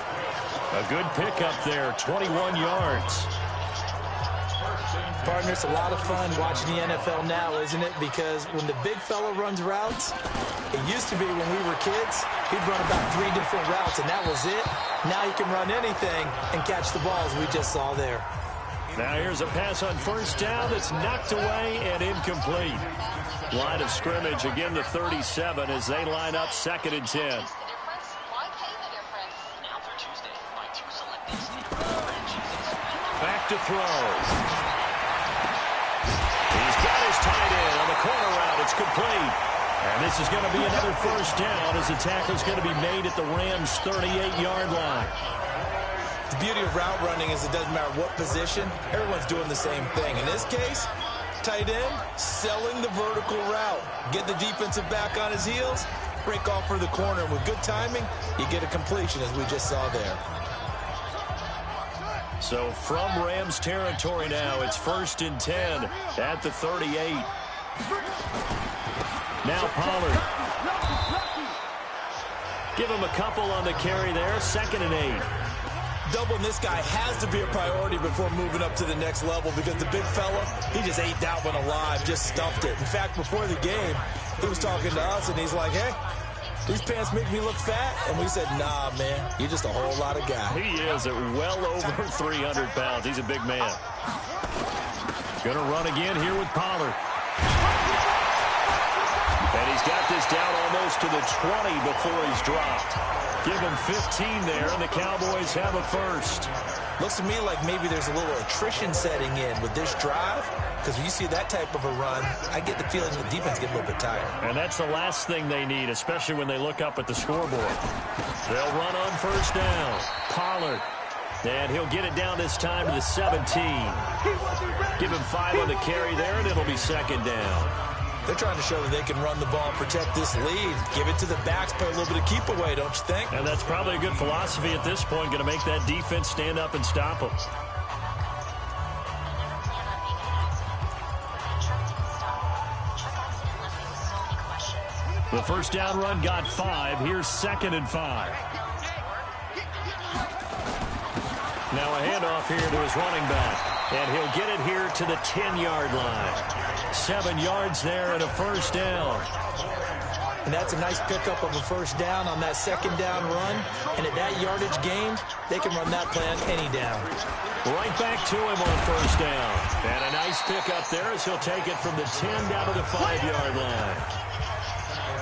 A good pickup there, 21 yards. Partner, it's a lot of fun watching the NFL now, isn't it? Because when the big fella runs routes, it used to be when we were kids, he'd run about 3 different routes, and that was it. Now he can run anything and catch the balls we just saw there. Now here's a pass on 1st down that's knocked away and incomplete. Line of scrimmage, again the 37 as they line up 2nd and 10. Back to throw. He's got his tight end on the corner route. It's complete. And this is going to be another 1st down as the tackle's going to be made at the Rams' 38-yard line. The beauty of route running is it doesn't matter what position. Everyone's doing the same thing. In this case, tight end, selling the vertical route. Get the defensive back on his heels, break off for the corner. And with good timing, you get a completion as we just saw there. So from Rams territory now, it's 1st and 10 at the 38. Now Pollard. Give him a couple on the carry there, 2nd and 8. Doubling this guy has to be a priority before moving up to the next level because the big fella, he just ate that one alive, just stuffed it. In fact, before the game, he was talking to us, and he's like, hey, these pants make me look fat. And we said, nah, man, you're just a whole lot of guy. He is at well over 300 pounds. He's a big man. Going to run again here with Pollard. And he's got this down almost to the 20 before he's dropped. Give him 15 there, and the Cowboys have a 1st. Looks to me like maybe there's a little attrition setting in with this drive, because when you see that type of a run, I get the feeling the defense gets a little bit tired. And that's the last thing they need, especially when they look up at the scoreboard. They'll run on 1st down. Pollard. And he'll get it down this time to the 17. Give him 5 on the carry there, and it'll be 2nd down. They're trying to show that they can run the ball and protect this lead. Give it to the backs, play a little bit of keep away, don't you think? And that's probably a good philosophy at this point, going to make that defense stand up and stop them. The first down run got 5. Here's 2nd and 5. Now a handoff here to his running back. And he'll get it here to the 10-yard line. 7 yards there and a first down. And that's a nice pickup of a first down on that 2nd down run. And at that yardage gained, they can run that play on any down. Right back to him on first down. And a nice pickup there as he'll take it from the 10 down to the 5-yard line.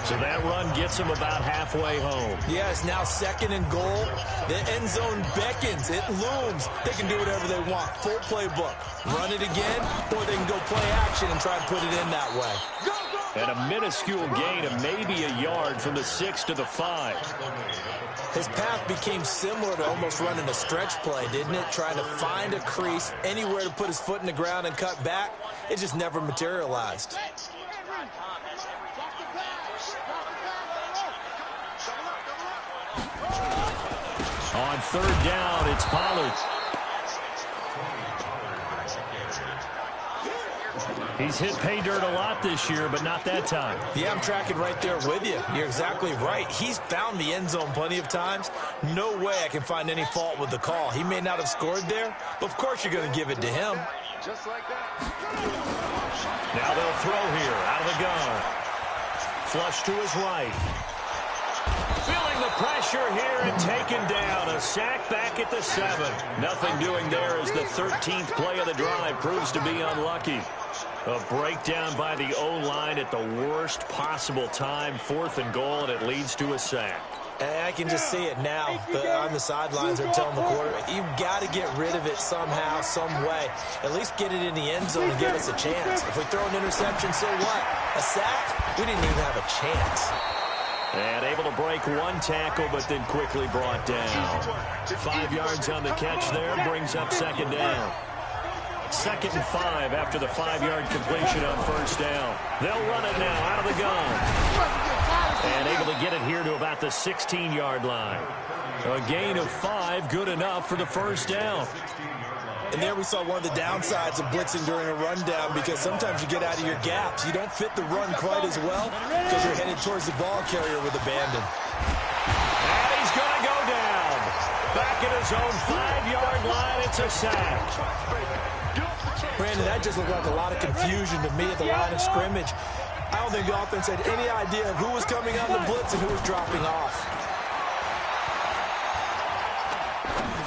So that run gets him about halfway home. Yes, now 2nd and goal. The end zone beckons. It looms. They can do whatever they want. Full playbook. Run it again, or they can go play action and try and put it in that way. And a minuscule gain of maybe a yard from the 6 to the 5. His path became similar to almost running a stretch play, didn't it? Trying to find a crease, anywhere to put his foot in the ground and cut back. It just never materialized. On 3rd down, it's Pollard. He's hit pay dirt a lot this year, but not that time. Yeah, I'm tracking right there with you. You're exactly right. He's found the end zone plenty of times. No way I can find any fault with the call. He may not have scored there, but of course you're going to give it to him. Just like that. Now they'll throw here out of the gun. Flush to his right. Feeling the pressure here and taken down. A sack back at the 7. Nothing doing there as the 13th play of the drive proves to be unlucky. A breakdown by the O-line at the worst possible time. 4th and goal, and it leads to a sack. And I can just see it now. On the sidelines, they're telling the quarterback, you've got to get rid of it somehow, some way. At least get it in the end zone and give us a chance. If we throw an interception, so what? A sack? We didn't even have a chance. And able to break one tackle, but then quickly brought down. 5 yards on the catch there, brings up 2nd down. 2nd and 5 after the 5-yard completion on first down. They'll run it now out of the gun. And able to get it here to about the 16-yard line. A gain of 5, good enough for the first down. And there we saw one of the downsides of blitzing during a rundown, because sometimes you get out of your gaps. You don't fit the run quite as well because you're headed towards the ball carrier with abandon. And he's going to go down. Back at his own 5-yard line, it's a sack. Brandon, that just looked like a lot of confusion to me at the line of scrimmage. I don't think the offense had any idea of who was coming on the blitz and who was dropping off.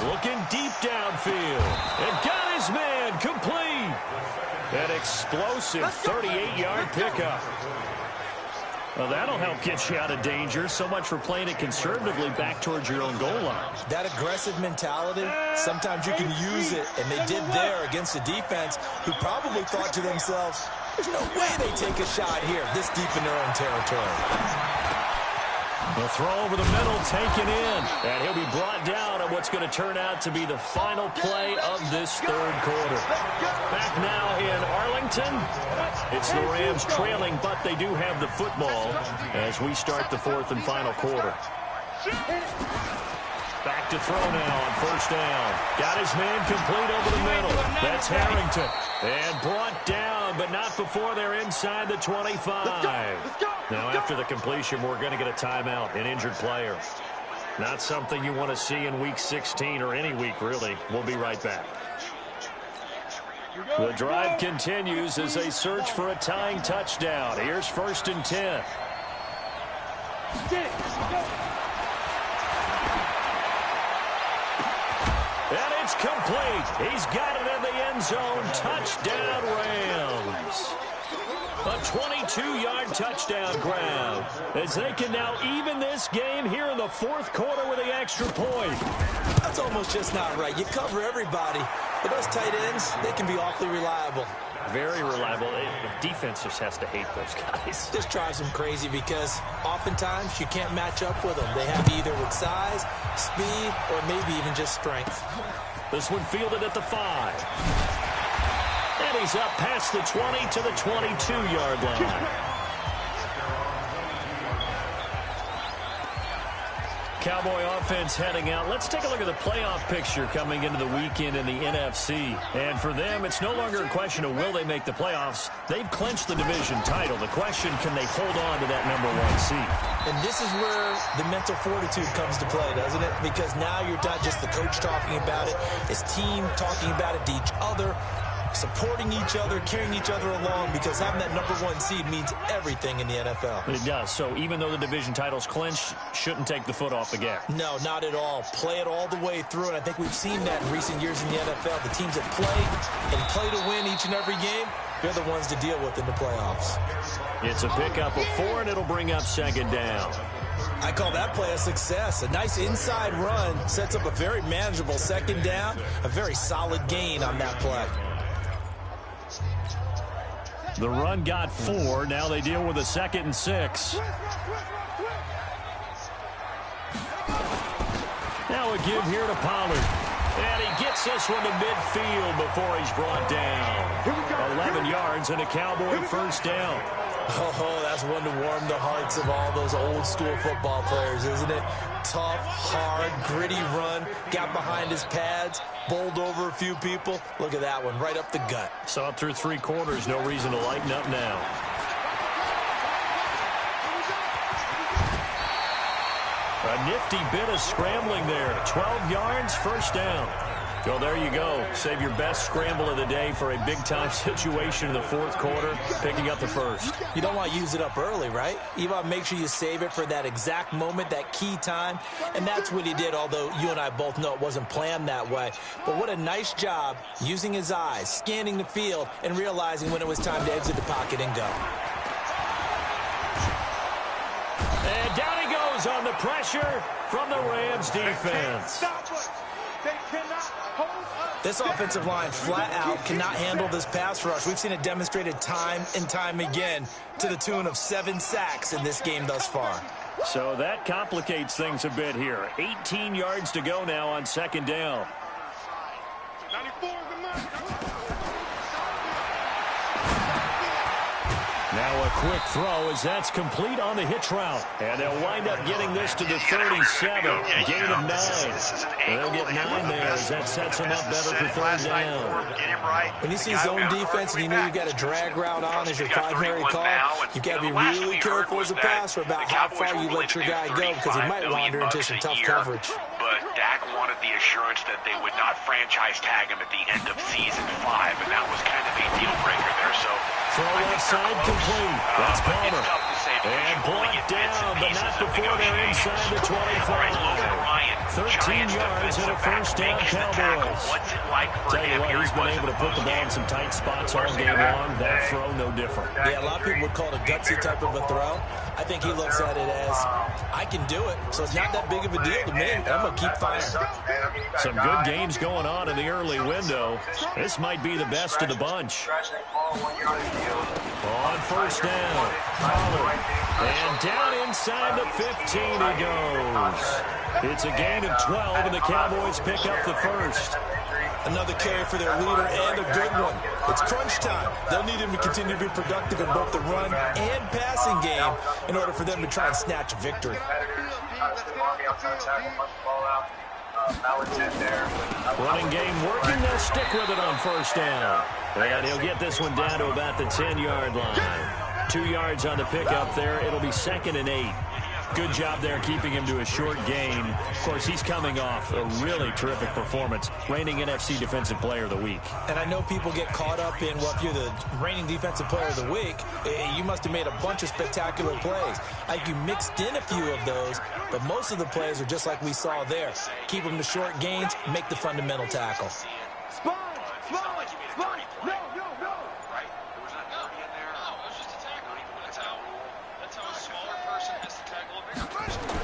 Looking deep downfield. And got his man complete. An explosive 38-yard pickup. Well, that'll help get you out of danger. So much for playing it conservatively back towards your own goal line. That aggressive mentality, sometimes you can use it, and they did there against a defense who probably thought to themselves, there's no way they take a shot here this deep in their own territory. The throw over the middle, taken in. And he'll be brought down on what's going to turn out to be the final play of this 3rd quarter. Back now in Arlington. It's the Rams trailing, but they do have the football as we start the 4th and final quarter. Back to throw now on first down. Got his man complete over the middle. That's Harrington. And brought down, but not before they're inside the 25. Now, after the completion, we're going to get a timeout, an injured player. Not something you want to see in Week 16 or any week, really. We'll be right back. The drive continues as they search for a tying touchdown. Here's 1st and 10. And it's complete. He's got it in the end zone. Touchdown, Rams. A 22-yard touchdown grab as they can now even this game here in the 4th quarter with the extra point. That's almost just not right. You cover everybody. But those tight ends, they can be awfully reliable. Very reliable. Defense just has to hate those guys. This drives them crazy because oftentimes you can't match up with them. They have either with size, speed, or maybe even just strength. This one fielded at the 5. And And he's up past the 20 to the 22-yard line. Cowboy offense heading out. Let's take a look at the playoff picture coming into the weekend in the NFC. And for them, it's no longer a question of will they make the playoffs. They've clinched the division title. The question, can they hold on to that #1 seed? And this is where the mental fortitude comes to play, doesn't it? Because now you're not just the coach talking about it, his team talking about it to each other, supporting each other, carrying each other along, because having that #1 seed means everything in the NFL. It does. So even though the division title's clinched, shouldn't take the foot off the gas. No, not at all. Play it all the way through, and I think we've seen that in recent years in the NFL. The teams that play to win each and every game, they're the ones to deal with in the playoffs. It's a pickup of 4, and it'll bring up 2nd down. I call that play a success. A nice inside run sets up a very manageable 2nd down, a very solid gain on that play. The run got 4. Now they deal with a 2nd and 6. Now a give here to Pollard. And he gets this one to midfield before he's brought down. 11 yards and a Cowboy 1st down. Oh, that's one to warm the hearts of all those old-school football players, isn't it? Tough, hard, gritty run, got behind his pads, bowled over a few people. Look at that one, right up the gut. Saw it through 3 quarters, no reason to lighten up now. A nifty bit of scrambling there. 12 yards, 1st down. Well, there you go. Save your best scramble of the day for a big-time situation in the 4th quarter, picking up the 1st. You don't want to use it up early, right? You want to make sure you save it for that exact moment, that key time. And that's what he did, although you and I both know it wasn't planned that way. But what a nice job using his eyes, scanning the field, and realizing when it was time to exit the pocket and go. And down he goes on the pressure from the Rams defense. This offensive line flat out cannot handle this pass rush. We've seen it demonstrated time and time again to the tune of 7 sacks in this game thus far. So that complicates things a bit here. 18 yards to go now on 2nd down. 94 is the mark. Now a quick throw as that's complete on the hitch route. And they'll wind up getting this to the 37. Gain of 9. They'll get 9 there as that sets them up better for 3rd down. When you see zone defense and you know you've got a drag route on as your primary call, you've got to be really careful as a passer about how far you let your guy go because he might wander into some tough coverage. But Dak wanted the assurance that they would not franchise tag him at the end of season 5, and that was kind of a deal breaker there. So throw left side complete. That's Palmer. And brought down, but not before they're inside the 25. 13 yards and a 1st down, Cowboys. Tell you what, he's been able to put the ball in some tight spots all game long. That throw, no different. Yeah, a lot of people would call it a gutsy type of a throw. I think he looks at it as, I can do it, so it's not that big of a deal to me. I'm going to keep firing. Some good games going on in the early window. This might be the best of the bunch. On 1st down, Pollard. And down inside the 15 he goes. It's a gain of 12, and the Cowboys pick up the 1st. Another carry for their leader and a good one. It's crunch time. They'll need him to continue to be productive in both the run and passing game in order for them to try and snatch a victory. Running game working. They'll stick with it on 1st down. And he'll get this one down to about the 10-yard line. 2 yards on the pickup there. It'll be 2nd and 8. Good job there keeping him to a short gain. Of course, he's coming off a really terrific performance, reigning NFC Defensive Player of the Week. And I know people get caught up in, well, if you're the reigning Defensive Player of the Week, you must have made a bunch of spectacular plays. I think you mixed in a few of those, but most of the plays are just like we saw there. Keep them to short gains, make the fundamental tackle.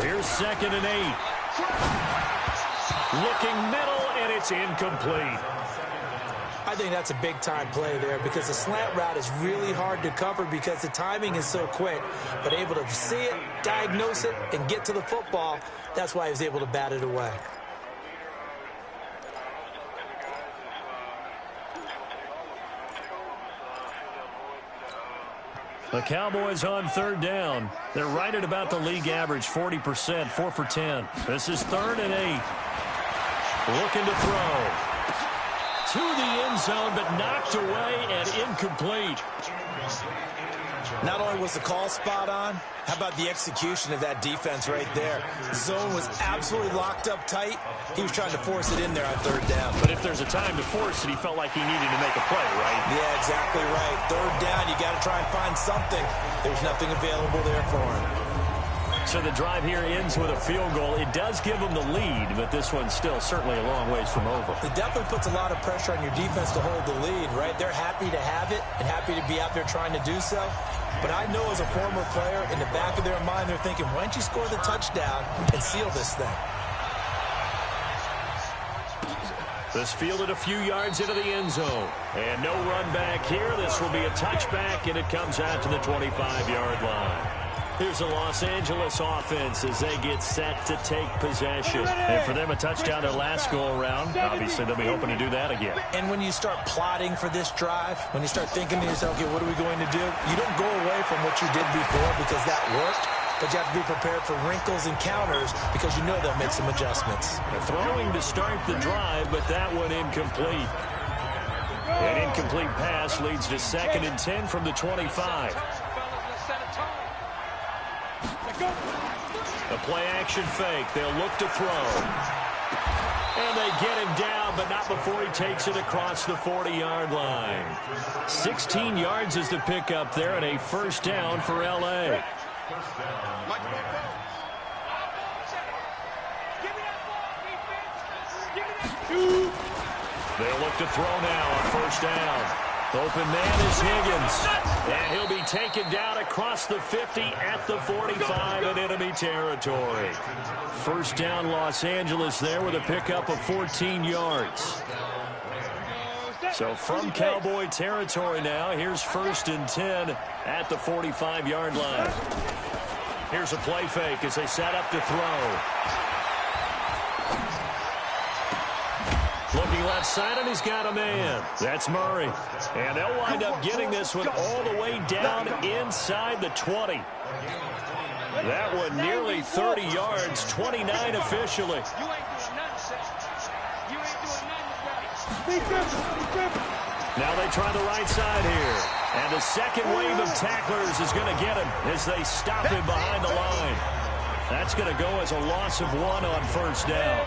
Here's 2nd and 8. Looking middle, and it's incomplete. I think that's a big-time play there because the slant route is really hard to cover because the timing is so quick. But able to see it, diagnose it, and get to the football, that's why he was able to bat it away. The Cowboys on third down. They're right at about the league average, 40%, 4 for 10. This is 3rd and 8. Looking to throw. To the end zone, but knocked away and incomplete. Not only was the call spot on, how about the execution of that defense right there? The zone was absolutely locked up tight. He was trying to force it in there on third down. But if there's a time to force it, he felt like he needed to make a play, right? Yeah, exactly right. Third down, you got to try and find something. There's nothing available there for him. So the drive here ends with a field goal. It does give them the lead, but this one's still certainly a long ways from over. It definitely puts a lot of pressure on your defense to hold the lead, right? They're happy to have it and happy to be out there trying to do so. But I know as a former player, in the back of their mind, they're thinking, why don't you score the touchdown and seal this thing? This fielded a few yards into the end zone. And no run back here. This will be a touchback, and it comes out to the 25-yard line. Here's the Los Angeles offense as they get set to take possession. And for them, a touchdown their last go-around. Obviously, they'll be hoping to do that again. And when you start plotting for this drive, when you start thinking to yourself, okay, what are we going to do? You don't go away from what you did before because that worked. But you have to be prepared for wrinkles and counters because you know they'll make some adjustments. They're throwing to start the drive, but that one incomplete. An incomplete pass leads to 2nd and 10 from the 25. A play-action fake. They'll look to throw. And they get him down, but not before he takes it across the 40-yard line. 16 yards is the pickup there, and a first down for L.A. They'll look to throw now on first down. Open man is Higgins. And he'll be taken down across the 50 at the 45 in enemy territory. First down Los Angeles there with a pickup of 14 yards. So from Cowboy territory now, here's 1st and 10 at the 45-yard line. Here's a play fake as they set up to throw. Looking left side, and he's got a man. That's Murray. And they'll wind up getting this one all the way down inside the 20. That one nearly 30 yards, 29 officially. Now they try the right side here. And the second wave of tacklers is going to get him as they stop him behind the line. That's going to go as a loss of 1 on first down.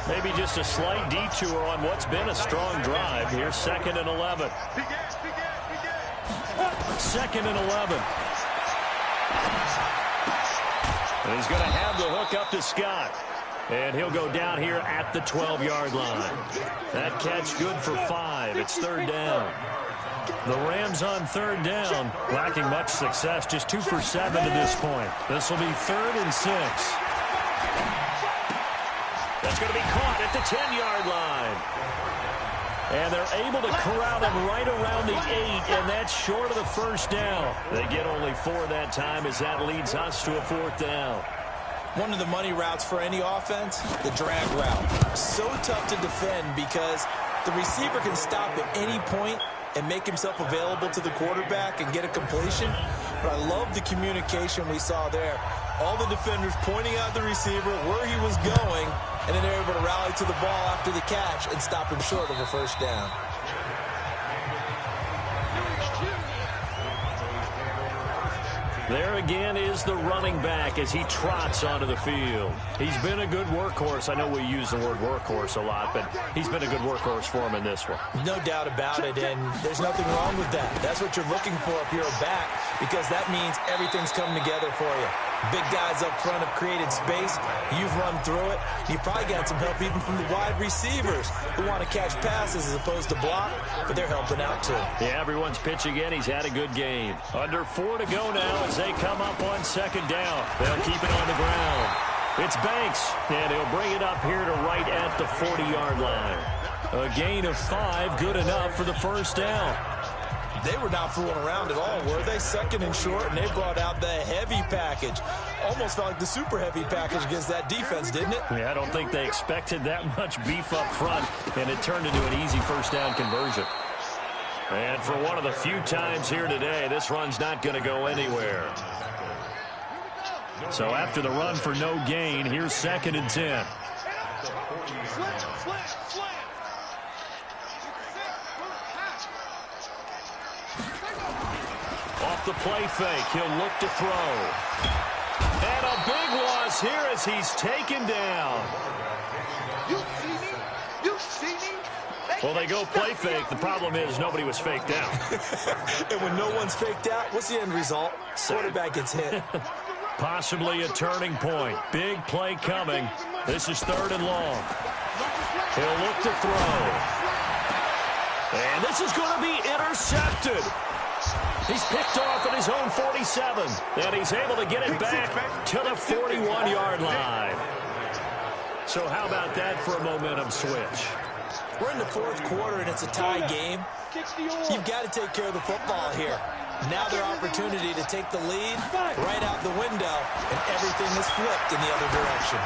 Maybe just a slight detour on what's been a strong drive. Here's 2nd and 11. 2nd and 11. And he's going to have the hook up to Scott. And he'll go down here at the 12-yard line. That catch good for 5. It's 3rd down. The Rams on 3rd down, lacking much success, just 2 for 7 to this point. This will be 3rd and 6. That's going to be caught at the 10-yard line. And they're able to corral them right around the 8, and that's short of the first down. They get only 4 that time as that leads us to a 4th down. One of the money routes for any offense, the drag route. So tough to defend because the receiver can stop at any point and make himself available to the quarterback and get a completion. But I love the communication we saw there. All the defenders pointing out the receiver, where he was going, and then they're able to rally to the ball after the catch and stop him short of a first down. There again is the running back as he trots onto the field. He's been a good workhorse. I know we use the word workhorse a lot, but he's been a good workhorse for him in this one. No doubt about it, and there's nothing wrong with that. That's what you're looking for if you're a back, because that means everything's coming together for you. Big guys up front have created space. You've run through it. You've probably got some help even from the wide receivers who want to catch passes as opposed to block, but they're helping out too. Yeah, everyone's pitching in. He's had a good game. Under 4 to go now as they come up on 2nd down. They'll keep it on the ground. It's Banks, and he'll bring it up here to right at the 40-yard line. A gain of 5, good enough for the first down. They were not fooling around at all, were they? 2nd and short, and they brought out the heavy package. Almost felt like the super heavy package against that defense, didn't it? Yeah, I don't think they expected that much beef up front, and it turned into an easy first down conversion. And for one of the few times here today, this run's not going to go anywhere. So after the run for no gain, here's 2nd and 10. Off the play fake, he'll look to throw. And a big loss here as he's taken down. You see me? You see me? Well, they go play fake. The problem is nobody was faked out. And when no one's faked out, what's the end result? Quarterback gets hit. Possibly a turning point. Big play coming. This is 3rd and long. He'll look to throw. And this is going to be intercepted. He's picked off at his own 47. And he's able to get it back to the 41-yard line. So how about that for a momentum switch? We're in the 4th quarter, and it's a tie game. You've got to take care of the football here. Now their opportunity to take the lead right out the window, and everything is flipped in the other direction.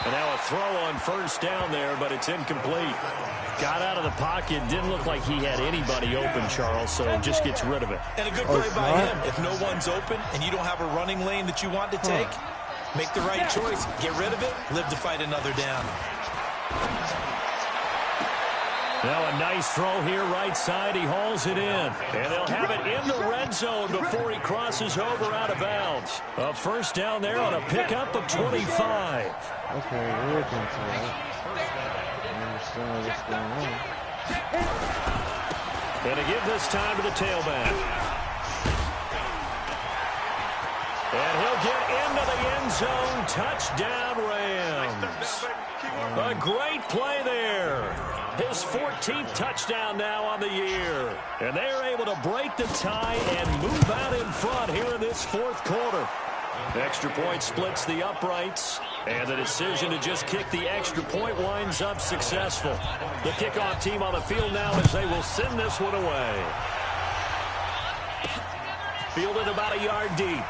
And now a throw on 1st down there, but it's incomplete. Got out of the pocket. Didn't look like he had anybody open, Charles, so just gets rid of it. And a good play by him. If no one's open and you don't have a running lane that you want to take, make the right choice. Get rid of it. Live to fight another down. Now a nice throw here right side. He hauls it in. And they'll have it in the red zone before he crosses over out of bounds. A 1st down there on a pickup of 25. Okay, we're looking for that. I understand what's going on. And to give this time to the tailback. And he'll get into the end zone. Touchdown, Rams. A great play there. His 14th touchdown now on the year. And they're able to break the tie and move out in front here in this 4th quarter. Extra point splits the uprights. And the decision to just kick the extra point winds up successful. The kickoff team on the field now as they will send this one away. Fielded about a yard deep.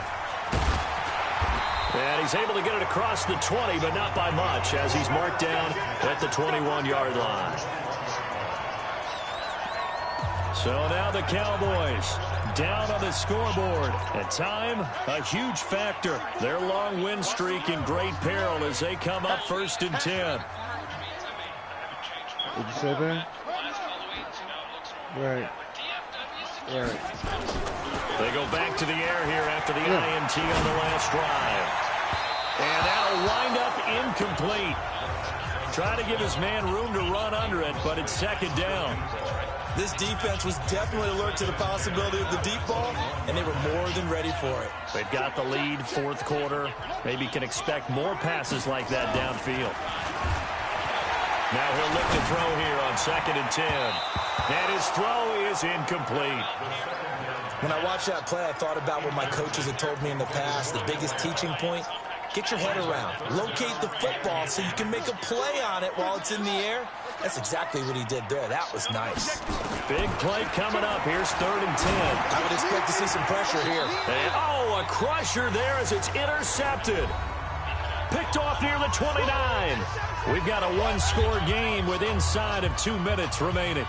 And he's able to get it across the 20, but not by much, as he's marked down at the 21-yard line. So now the Cowboys down on the scoreboard. At time, a huge factor. Their long win streak in great peril as they come up 1st and 10. Did you say that? Right. Right. They go back to the air here after the INT on the last drive. And that'll wind up incomplete. Try to give his man room to run under it, but it's 2nd down. This defense was definitely alert to the possibility of the deep ball, and they were more than ready for it. They've got the lead, 4th quarter. Maybe can expect more passes like that downfield. Now he'll look to throw here on 2nd and 10. And his throw is incomplete. When I watched that play, I thought about what my coaches had told me in the past. The biggest teaching point, get your head around. Locate the football so you can make a play on it while it's in the air. That's exactly what he did there. That was nice. Big play coming up. Here's 3rd and 10. I would expect to see some pressure here. And, a crusher there as it's intercepted. Picked off near the 29. We've got a 1-score game with inside of 2 minutes remaining.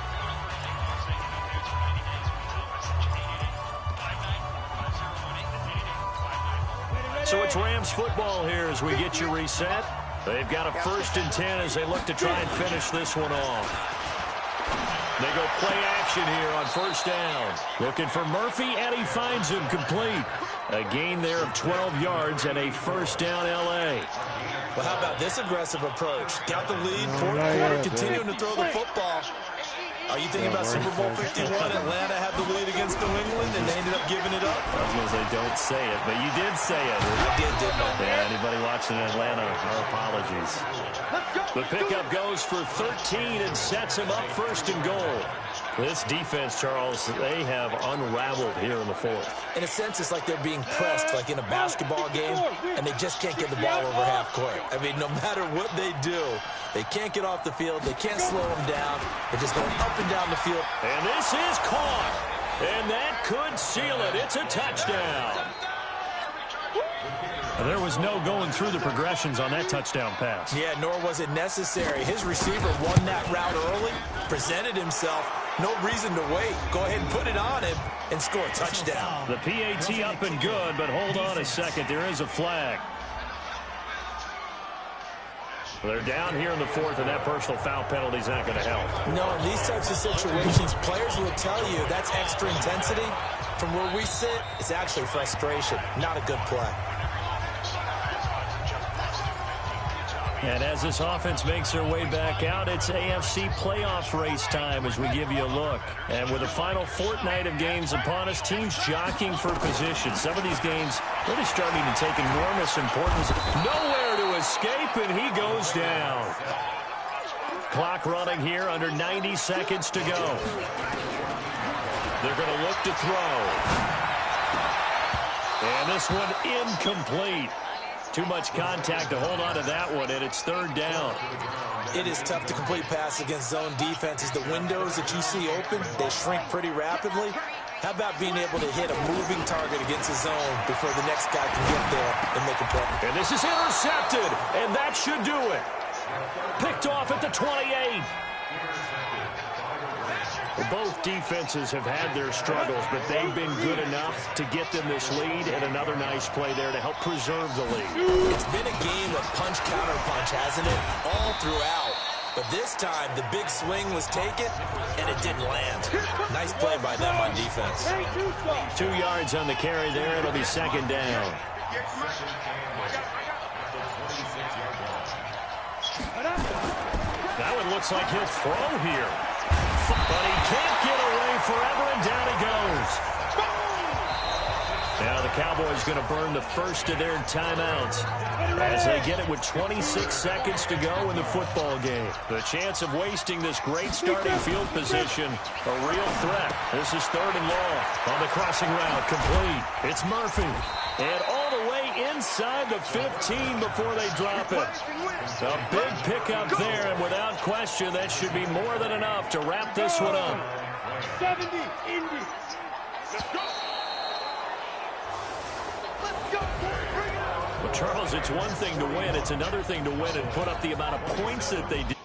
So it's Rams football here as we get you reset. They've got a 1st and 10 as they look to try and finish this one off. They go play action here on 1st down. Looking for Murphy, and he finds him complete. A gain there of 12 yards and a 1st down L.A. Well, how about this aggressive approach? Got the lead, 4th quarter, continuing to throw the football. Are you thinking about Super Bowl 51? Atlanta had the lead against New England, and they ended up giving it up? I was going to say, don't say it, but you did say it. I did, didn't I? Yeah, anybody watching Atlanta, our apologies. The pickup goes for 13 and sets him up 1st and goal. This defense, Charles, they have unraveled here in the 4th. In a sense, it's like they're being pressed, like in a basketball game, and they just can't get the ball over half court. I mean, no matter what they do, they can't get off the field. They can't slow them down. They're just going up and down the field. And this is caught. And that could seal it. It's a touchdown. There was no going through the progressions on that touchdown pass. Yeah, nor was it necessary. His receiver won that route early, presented himself, No reason to wait. Go ahead and put it on him and score a touchdown. The PAT up and good, but hold on a second. There is a flag. They're down here in the fourth, and that personal foul penalty is not going to help. No, in these types of situations, players will tell you that's extra intensity. From where we sit, it's actually frustration, not a good play. And as this offense makes their way back out, it's AFC playoff race time as we give you a look. And with the final fortnight of games upon us, teams jockeying for position. Some of these games really starting to take enormous importance. Nowhere to escape, and he goes down. Clock running here, under 90 seconds to go. They're going to look to throw. And this one incomplete. Too much contact to hold on to that one, and it's third down. It is tough to complete passes against zone defenses. The windows that you see open, they shrink pretty rapidly. How about being able to hit a moving target against a zone before the next guy can get there and make a play? And this is intercepted, and that should do it. Picked off at the 28. Both defenses have had their struggles, but they've been good enough to get them this lead, and another nice play there to help preserve the lead. It's been a game of punch-counter-punch, hasn't it? All throughout. But this time, the big swing was taken, and it didn't land. Nice play by them on defense. 2 yards on the carry there. It'll be second down. That one looks like he'll throw here. But he can't get away forever, and down he goes. Now the Cowboys going to burn the first of their timeouts as they get it with 26 seconds to go in the football game. The chance of wasting this great starting field position, a real threat. This is third and long on the crossing route, complete. It's Murphy. And all the way inside the 15 before they drop it. A big pickup there, and without question, that should be more than enough to wrap this one up. 70, Indy. Let's go. Let's go. Bring it on. Well, Charles, it's one thing to win. It's another thing to win and put up the amount of points that they did.